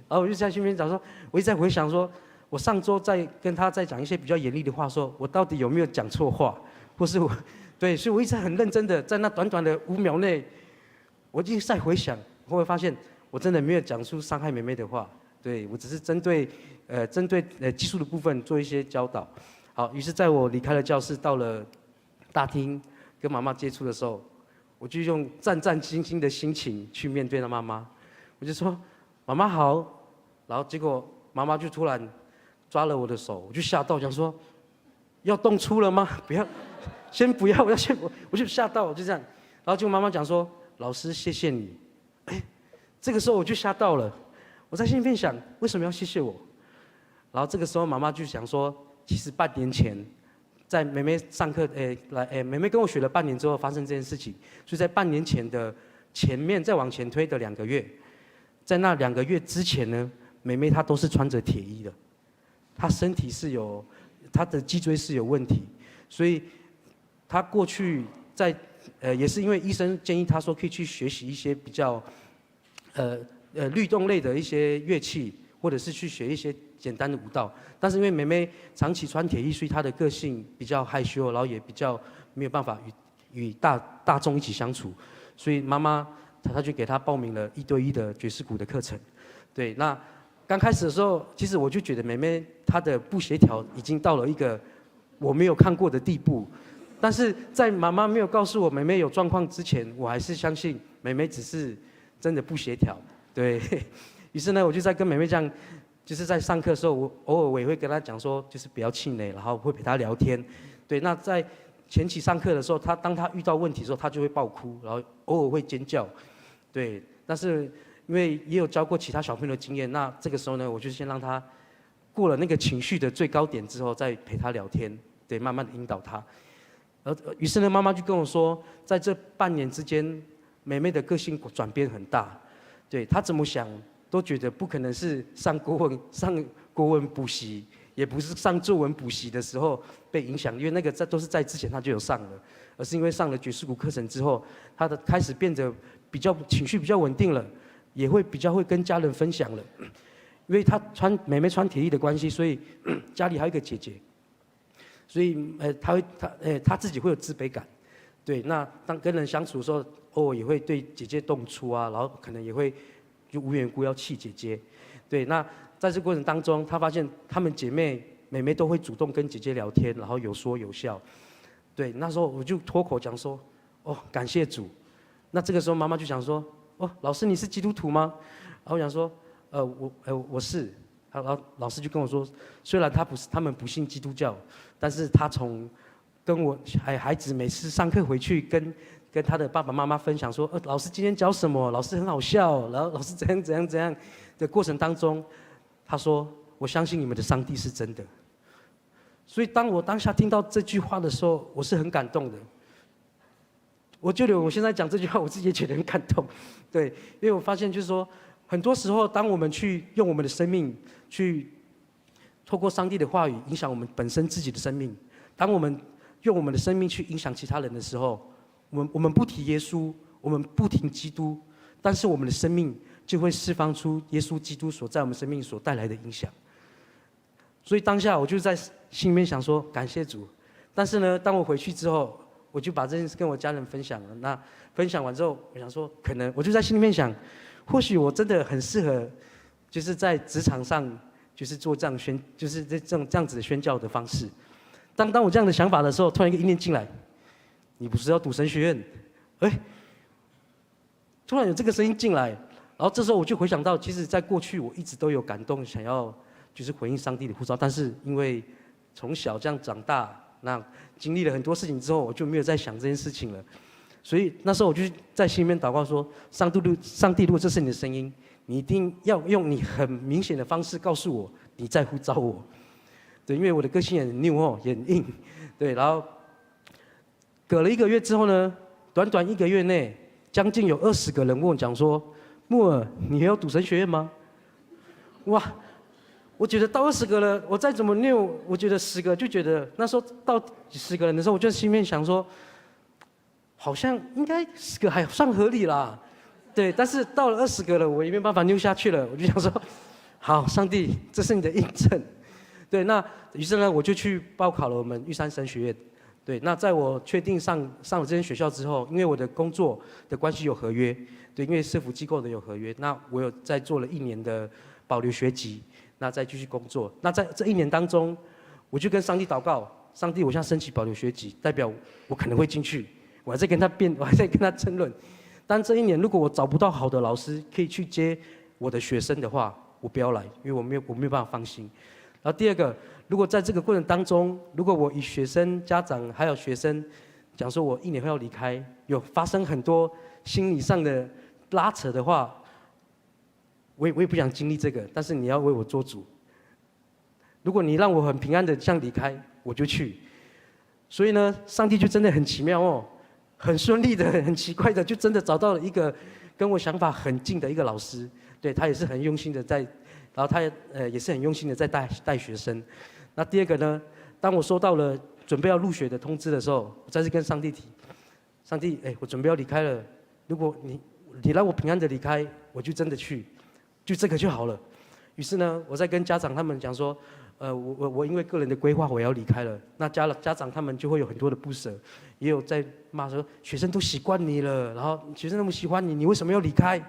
然后我就在心里面讲说，我一直在回想说，我上周在跟他在讲一些比较严厉的话，说我到底有没有讲错话，或是对，所以我一直很认真的在那短短的5秒内，我一直在回想，我会发现我真的没有讲出伤害妹妹的话。对，我只是针对技术的部分做一些教导。好，于是在我离开了教室，到了大厅跟妈妈接触的时候，我就用战战兢兢的心情去面对她妈妈。我就说：“妈妈好。”然后结果妈妈就突然抓了我的手，我就吓到，想说：“要动粗了吗？不要，先不要，我就吓到，我就这样。然后就妈妈讲说：“老师，谢谢你。”这个时候我就吓到了。我在心里面想，为什么要谢谢我？然后这个时候妈妈就想说，其实半年前，在妹妹上课，妹妹跟我学了半年之后发生这件事情，所以在半年前的前面再往前推的2个月，在那2个月之前呢，妹妹她都是穿着铁衣的，她身体她的脊椎是有问题，所以她过去也是因为医生建议她说可以去学习一些比较律动类的一些乐器，或者是去学一些简单的舞蹈。但是因为妹妹长期穿铁衣，所以她的个性比较害羞，然后也比较没有办法与大众一起相处，所以妈妈她就给她报名了1对1的爵士鼓的课程。对，那刚开始的时候，其实我就觉得妹妹她的不协调已经到了一个我没有看过的地步。但是在妈妈没有告诉我妹妹有状况之前，我还是相信妹妹只是真的不协调。对，于是呢，我就在跟妹妹这样，就是在上课的时候，我偶尔我也会跟她讲说，就是不要气馁，然后会陪她聊天。对，那在前期上课的时候，当她遇到问题的时候，她就会爆哭，然后偶尔会尖叫。对，但是因为也有教过其他小朋友的经验，那这个时候呢，我就先让她过了那个情绪的最高点之后，再陪她聊天，对，慢慢的引导她。于是呢，妈妈就跟我说，在这半年之间，妹妹的个性转变很大。对，她怎么想都觉得不可能是上国文补习，也不是上作文补习的时候被影响，因为那个都是在之前她就有上了，而是因为上了爵士鼓课程之后，她的开始变得情绪比较稳定了，也会比较会跟家人分享了。因为妹妹穿铁衣的关系，所以家里还有一个姐姐，所以她自己会有自卑感。对，那当跟人相处的时候，偶尔也会对姐姐动粗啊，然后可能也会就无缘无故要气姐姐。对，那在这过程当中，她发现她们姐妹妹妹都会主动跟姐姐聊天，然后有说有笑。对，那时候我就脱口讲说：“哦，感谢主。”那这个时候妈妈就想说：“哦，老师你是基督徒吗？”然后我想说：“我是。”然后老师就跟我说：“虽然他们不信基督教，但是他从跟我孩子每次上课回去跟他的爸爸妈妈分享说，老师今天教什么？老师很好笑，然后老师怎样的过程当中，他说我相信你们的上帝是真的。所以当我当下听到这句话的时候，我是很感动的。我觉得我现在讲这句话，我自己也觉得很感动，对，因为我发现就是说，很多时候当我们去用我们的生命去透过上帝的话语影响我们本身自己的生命，当我们用我们的生命去影响其他人的时候，我们不提耶稣，我们不提基督，但是我们的生命就会释放出耶稣基督所在我们生命所带来的影响。所以当下我就在心里面想说，感谢主。但是呢，当我回去之后，我就把这件事跟我家人分享了。那分享完之后，我想说，可能我就在心里面想，或许我真的很适合，就是在职场上，就是做这样就是这样子的宣教的方式。当我这样的想法的时候，突然一个意念进来，你不是要读神学院？哎，突然有这个声音进来，然后这时候我就回想到，其实在过去我一直都有感动，想要就是回应上帝的呼召，但是因为从小这样长大，那经历了很多事情之后，我就没有再想这件事情了。所以那时候我就在心里面祷告说：上帝，如果这是你的声音，你一定要用你很明显的方式告诉我你在呼召我。对，因为我的个性很拗哦，也很硬。对，然后隔了1个月之后呢，短短1个月内，将近有20个人问我讲说：木耳，你也要读神学院吗？哇！我觉得到20个了，我再怎么拗，我觉得10个就觉得那时候到10个人的时候，我就心里面想说，好像应该10个还算合理啦，对。但是到了20个了，我也没办法拗下去了，我就想说，好，上帝，这是你的印证，对。那于是呢，我就去报考了我们玉山神学院，对。那在我确定上了这间学校之后，因为我的工作的关系有合约，对，因为社福机构的有合约，那我有在做了1年的保留学籍。那再继续工作。那在这1年当中，我就跟上帝祷告：上帝，我现在申请保留学籍，代表我可能会进去。我还在跟他争论。但这1年，如果我找不到好的老师可以去接我的学生的话，我不要来，因为我没有办法放心。然后第二个，如果在这个过程当中，如果我与学生、家长还有学生讲说我1年后要离开，有发生很多心理上的拉扯的话，我也不想经历这个，但是你要为我做主。如果你让我很平安的这样离开，我就去。所以呢，上帝就真的很奇妙哦，很顺利的、很奇怪的，就真的找到了一个跟我想法很近的一个老师。对，他也是很用心的在，然后他也是很用心的在带学生。那第二个呢，当我收到了准备要入学的通知的时候，我再次跟上帝提：上帝，我准备要离开了，如果你让我平安的离开，我就真的去。就这个就好了。于是呢，我在跟家长他们讲说，我因为个人的规划，我要离开了。那家长他们就会有很多的不舍，也有在骂说，学生都习惯你了，然后学生那么喜欢你，你为什么要离开？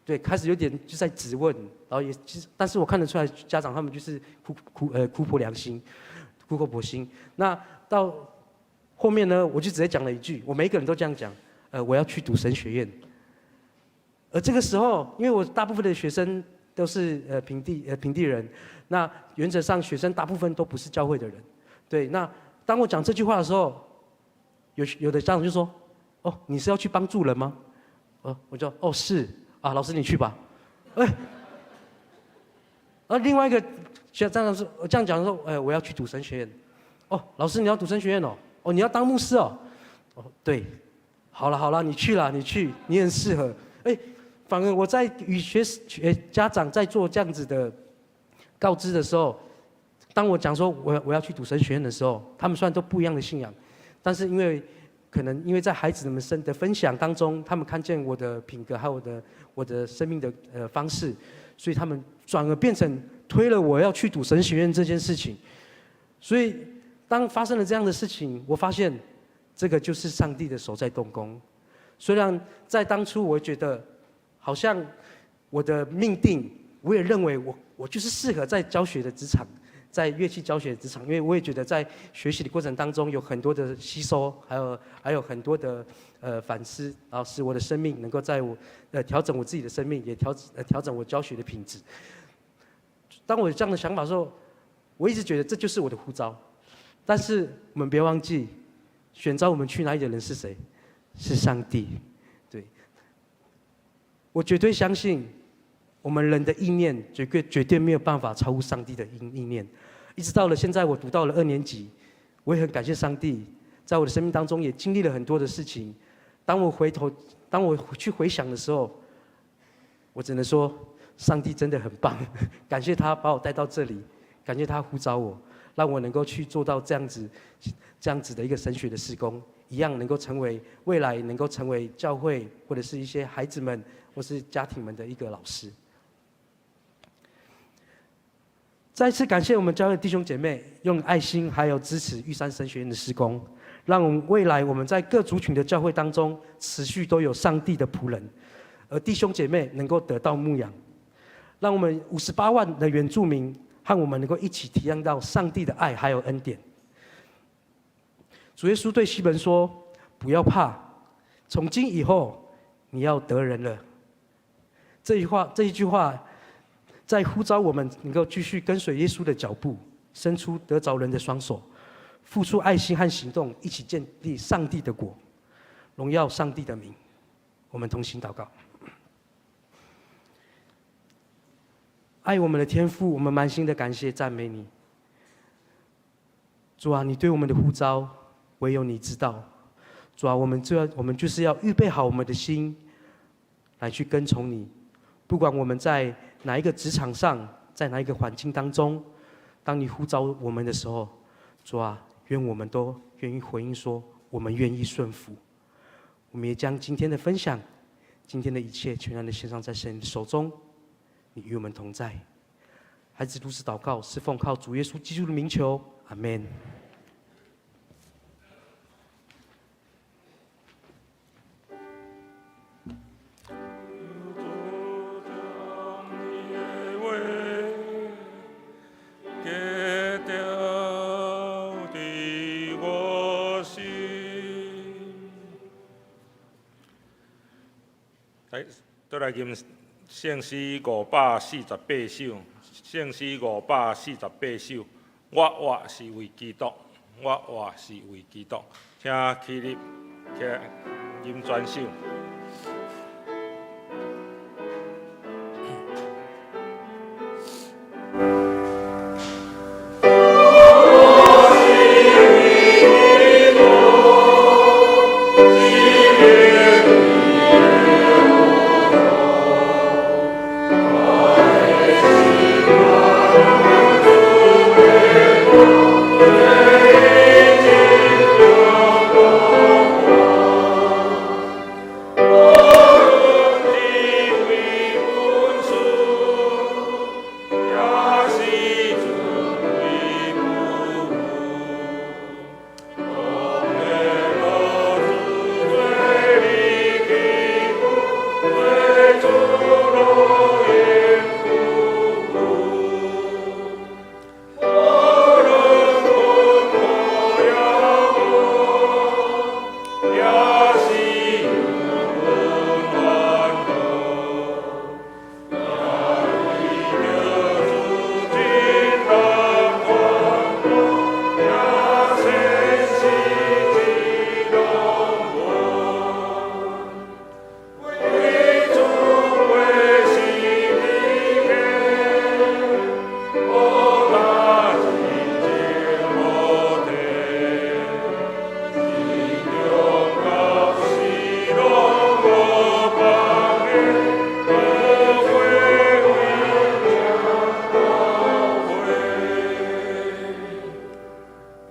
对，开始有点就在质问，然后但是我看得出来，家长他们就是苦破良心，苦口婆心。那到后面呢，我就直接讲了一句，我每一个人都这样讲，我要去读神学院。而这个时候，因为我大部分的学生都是平地人，那原则上学生大部分都不是教会的人，对。那当我讲这句话的时候，有的家长就说：“哦，你是要去帮助人吗？”我就哦是啊，老师你去吧。而另外一个家长说，我这样讲说，我要去读神学院。哦，老师你要读神学院哦？哦，你要当牧师哦？哦，对。好了，你去啦，你去，你很适合。反而我在与家长在做这样子的告知的时候，当我讲说我要去读神学院的时候，他们虽然都不一样的信仰，但是因为在孩子们的分享当中，他们看见我的品格还有我的生命的方式，所以他们转而变成推了我要去读神学院这件事情。所以当发生了这样的事情，我发现这个就是上帝的手在动工。虽然在当初我觉得好像我的命定，我也认为我就是适合在教学的职场，在乐器教学的职场，因为我也觉得在学习的过程当中有很多的吸收，还有很多的反思，然后使我的生命能够在我调整我自己的生命，也调整我教学的品质。当我有这样的想法的时候，我一直觉得这就是我的呼召。但是我们别忘记，选召我们去哪里的人是谁？是上帝。对，我绝对相信，我们人的意念绝对没有办法超乎上帝的意念。一直到了现在，我读到了2年级，我也很感谢上帝，在我的生命当中也经历了很多的事情。当我去回想的时候，我只能说，上帝真的很棒，感谢他把我带到这里，感谢他呼召我，让我能够去做到这样子的一个神学的事工，一样能够成为未来能够成为教会或者是一些孩子们或是家庭们的一个老师。再次感谢我们教会弟兄姐妹用爱心还有支持玉山神学院的事工，让我们未来我们在各族群的教会当中持续都有上帝的仆人，而弟兄姐妹能够得到牧养，让我们58万的原住民和我们能够一起体验到上帝的爱还有恩典。主耶稣对西门说：“不要怕，从今以后你要得人了。”这一句话在呼召我们能够继续跟随耶稣的脚步，伸出得着人的双手，付出爱心和行动，一起建立上帝的国，荣耀上帝的名。我们同心祷告。爱我们的天父，我们满心的感谢赞美你。主啊，你对我们的呼召唯有你知道。主啊，我们就是要预备好我们的心，来去跟从你。不管我们在哪一个职场上，在哪一个环境当中，当你呼召我们的时候，主啊，愿我们都愿意回应说，我们愿意顺服。我们也将今天的分享，今天的一切全然的献上在神的手中，你与我们同在。孩子如此祷告，是奉靠主耶稣基督的名求，阿们。再来吟圣诗548首，圣诗548首。我活是为基督，我活是为基督。请起立，起来吟全首。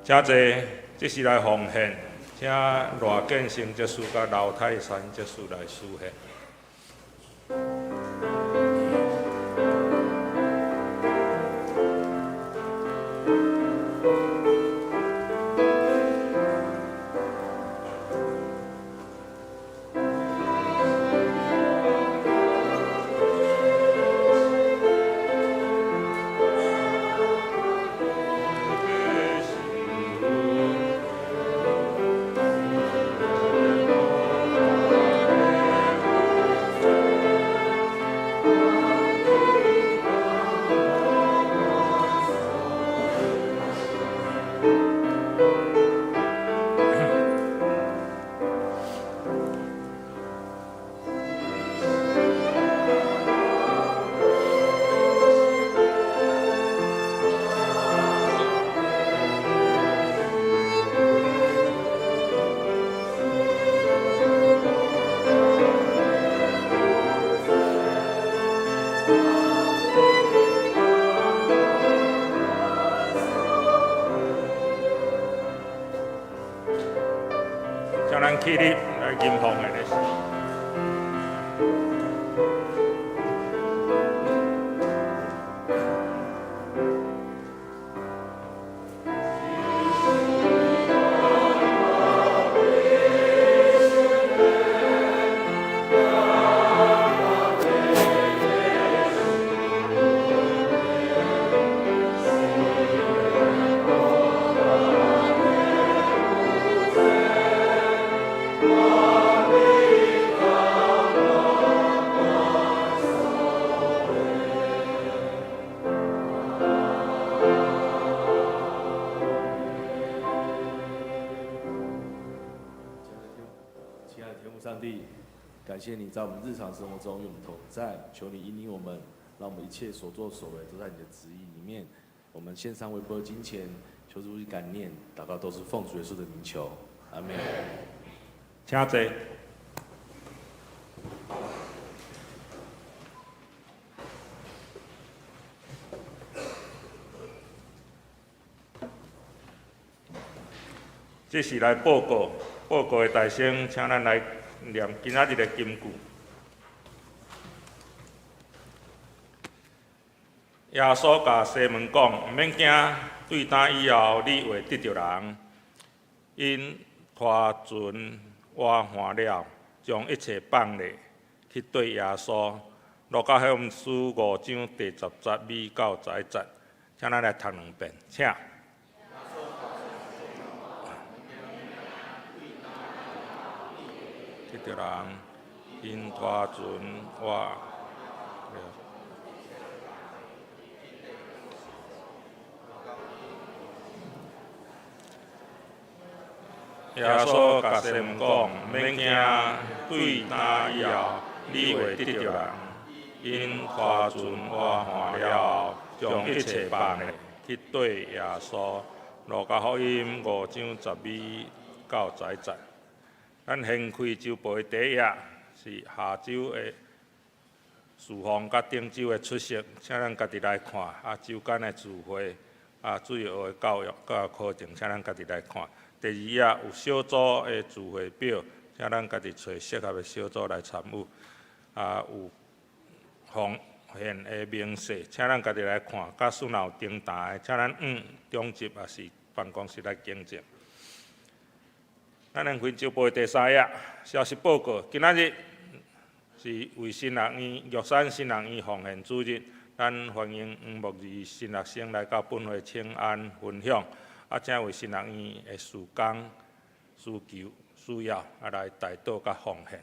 请坐，这是来奉献，请罗建成结束，甲刘泰山结束来施献。请咱起立来吟诵的历史。上帝，感谢你在我们日常生活中与我们同在，求你引领我们，让我们一切所作所为都在你的旨意里面。我们献上微薄的金钱，求主以感念，祷告都是奉主耶稣的名求，阿门。请坐。这是来报告的大声，请咱来念今仔日的金句。耶稣甲西门讲：毋免惊，对打以后你会得着人。因拖船划完了，将一切放下，去对耶稣。路加福音书5章第10节米到11节，请咱来读2遍，请。得着人，因拖船划了。耶稣甲西门讲：毋免惊，对打以后你会得着人。因拖船划完了，将一切放下，去对耶稣。路加福音5章12到11节。咱掀开周报的第一页是下周的事项甲顶周的出席，请咱家己来看。周间的聚会，主要的教育甲课程，请咱家己来看。第2页有小组的聚会表，请咱家己找适合的小组来参与。有奉献的明细，请咱家己来看。假使若有订单的，请咱中级也是办公室来检证。咱来开周报第3页，消息报告。今仔日是为新学院玉山新学院奉献主日，咱欢迎黄木二新学生来到本会请安分享，请为新学院的事工、需求、需要来代祷甲奉献。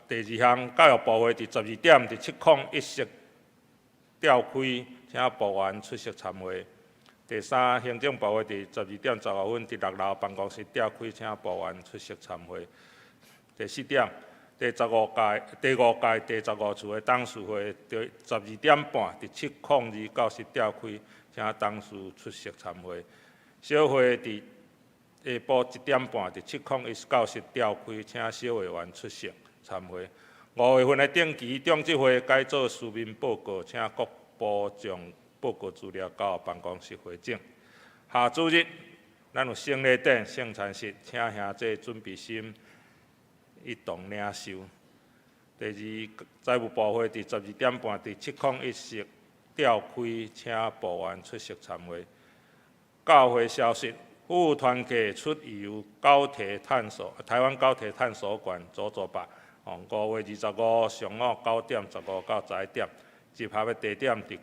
第2项，教育部会伫12点伫701室召开，请部员出席参会。第3，行政部会伫12点15分伫6楼办公室召开，请部员出席参会。第4点，第5届第15次的董事会伫12点半伫702教室召开，请董事出席参会。小会伫下晡1点半伫701教室召开，请小会员出席参会。5月份的定期中执会改做书面报告，请各部将报告资料到办公室回正。下主日，咱有圣礼典、圣餐式，请兄弟准备心，一同领受。第2，财务部会伫12点半伫701室召开，请部员出席参会。教会消息：副团契出游高铁探索，台湾高铁探索馆走走吧。5月25上午9点15到11点，集合的地点伫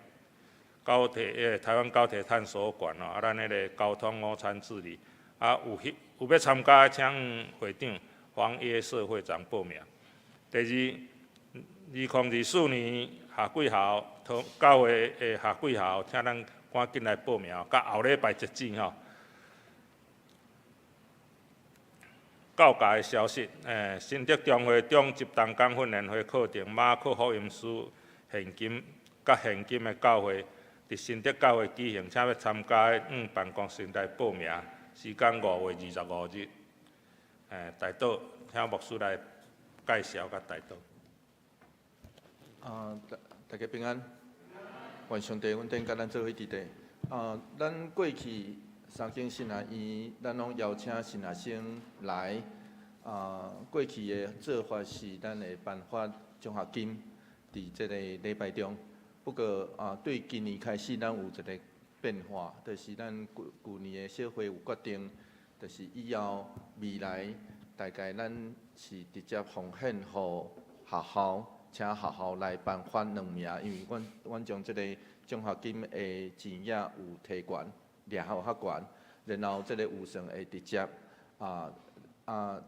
台湾高铁探索馆咱迄个交通午餐治理有要参加，请会长黄约瑟会长报名。第2，2024年夏季校教会的夏季校，请咱赶紧来报名，甲后礼拜截止吼。教界的消息，新竹中会中集同工训练会课程马可福音书现金的教会，伫新竹教会举行，请要参加的办公室来报名，时间5月25日。代祷，请牧师来介绍甲代祷。大家平安，愿上帝稳定甲咱做伙伫地。咱过去三间神学院，咱拢邀请神学生来。过去的做法是咱会颁发奖学金，伫即个礼拜中。不过对今年开始，咱有一个变化，就是咱旧年的小会有决定，就是以后未来大概咱是直接奉献予学校，请学校来颁发2名，因为阮将即个奖学金的钱也有提悬，掠好较悬，然后即个有算会直接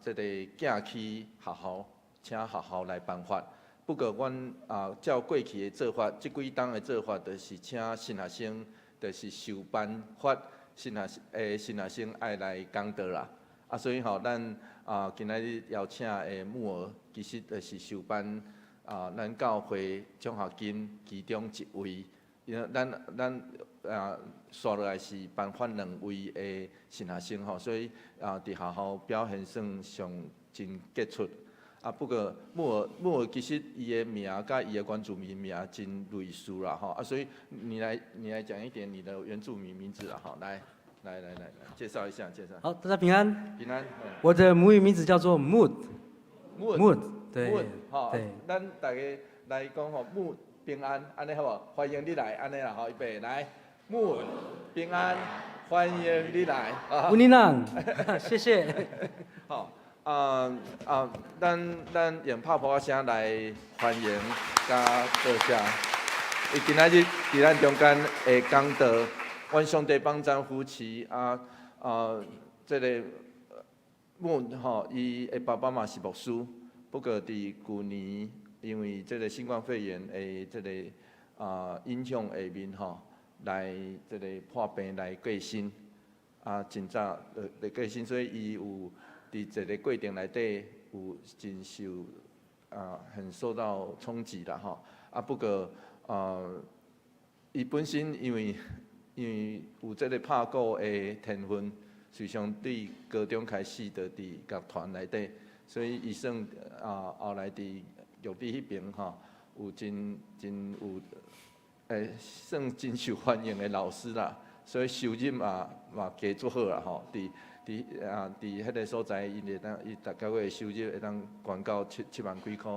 即个寄去学校，请学校来颁发。不过，阮照过去的做法，即几档的做法，就是请新学生，就是受颁发新学生爱来讲道啦。所以咱今仔日邀请的母儿，其实就是受颁咱教会奖学金其中一位。因为咱刷落来是颁发2位的新学生所以伫学校表现算上真杰出。不过母儿其实伊的名甲伊的原住民名真类似啦所以你来讲一点你的原住民名字啦来，介绍一下，好，大家平安。平安。我的母语名字叫做 Mood， 对。对。咱大家来讲Mood。平安，安尼好无？欢迎你来，安尼啦，预备来，木平安，欢迎你来。乌尼朗，谢谢。好，咱用拍破声来欢迎加多谢。伊今仔日伫咱中间会讲道，阮上帝帮咱扶持这个木伊的爸爸嘛是牧师，不过伫旧年。因为这个新冠肺炎的这个影响下面来这个破病来过身真早来过身，所以伊有伫这个过程内底有真受很受到冲击啦不过伊本身因为有这个拍鼓的天分，随上对高中开始就伫乐团内底，所以伊算后来伫。玉帝迄边有真有算真受欢迎的老师啦，所以收入嘛加足好啦伫迄个所在，伊逐个月收入会当悬到7万几块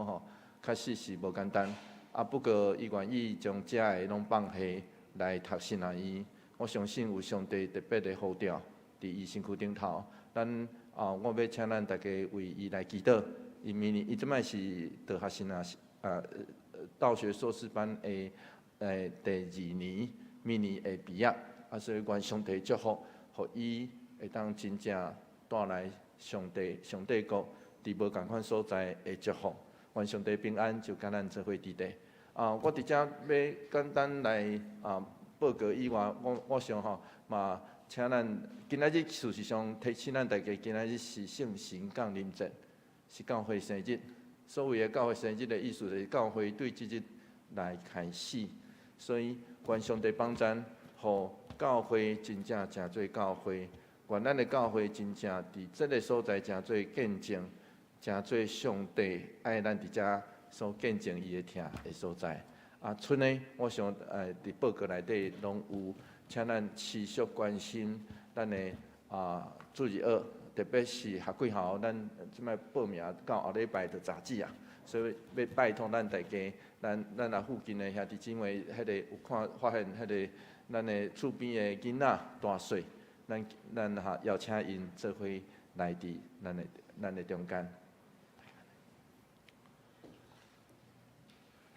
确实是无简单。不过伊愿意将遮个拢放下来读神学院，我相信有上帝特别的呼召伫伊身躯顶头。咱我要请咱大家为伊来祈祷。伊明年，伊即摆是德学生道学硕士班的第2年，明年会毕业所以愿上帝祝福，互伊会当真正带来上帝国伫无共款所在的祝福。愿上帝平安就甲咱做伙伫地。我伫遮要简单来报告以外，我想嘛，请咱今仔日事实上提醒咱大家，今仔日是圣神降临节。是教会生日，所谓的教会生日的意思就是教会对即日来开始，所以愿上帝帮咱，互教会真正诚做教会，愿咱的教会真正伫这个所在诚做见证，诚做上帝爱咱伫遮所见证伊的听的所在。剩的我想伫报告内底拢有，请咱持续关心咱的主日学。特别是学几校，咱即摆报名到后礼拜就杂志所以要拜托咱大家，咱附近的兄弟姊妹，迄个有发现迄个咱的厝边的囡仔大细，咱邀请因做伙来伫咱的中间。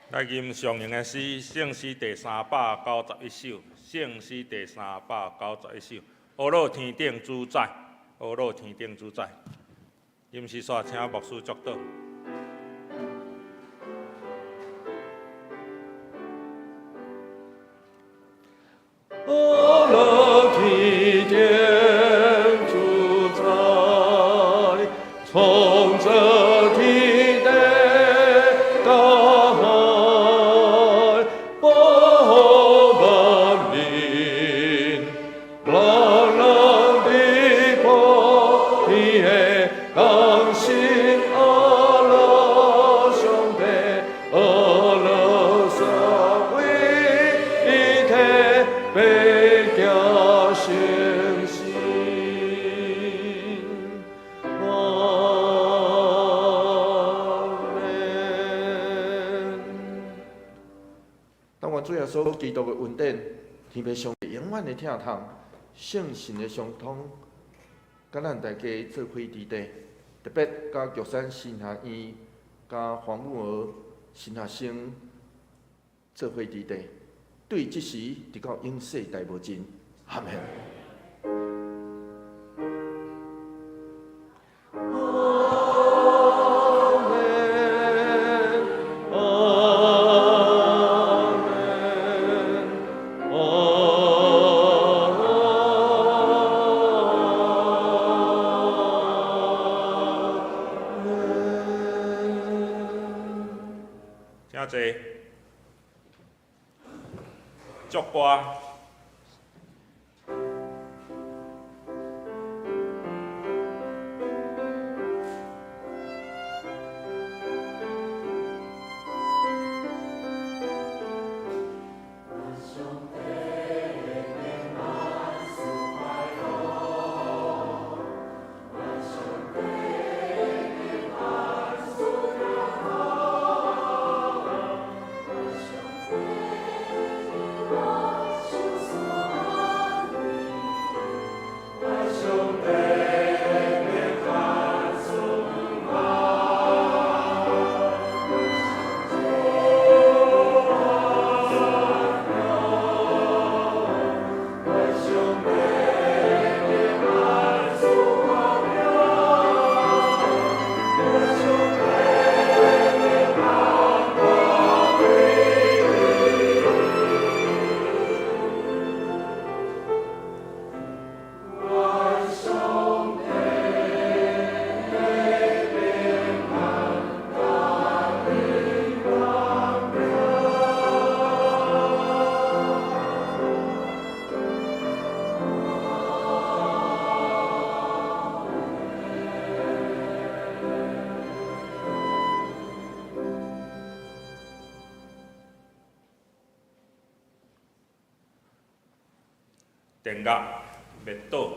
来吟上行的诗，圣诗第391首，圣诗第391首，乌老天顶主宰。乌老天顶主宰，吟诗煞请牧师祝祷。乌老天顶主宰，从这天地到海，保万民，朗朗的光，你的刚心爱。基督的恩典，天父上帝永远的疼痛，圣神的相通，甲咱大家做伙伫地，特别甲玉山神学院、甲黄母儿神学生做伙伫地，对即时直到永世大无尽，阿门。请坐，祝歌。电乐灭倒。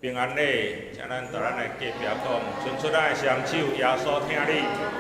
平安礼，请咱大咱的隔壁讲，伸出咱的双手，耶稣听你。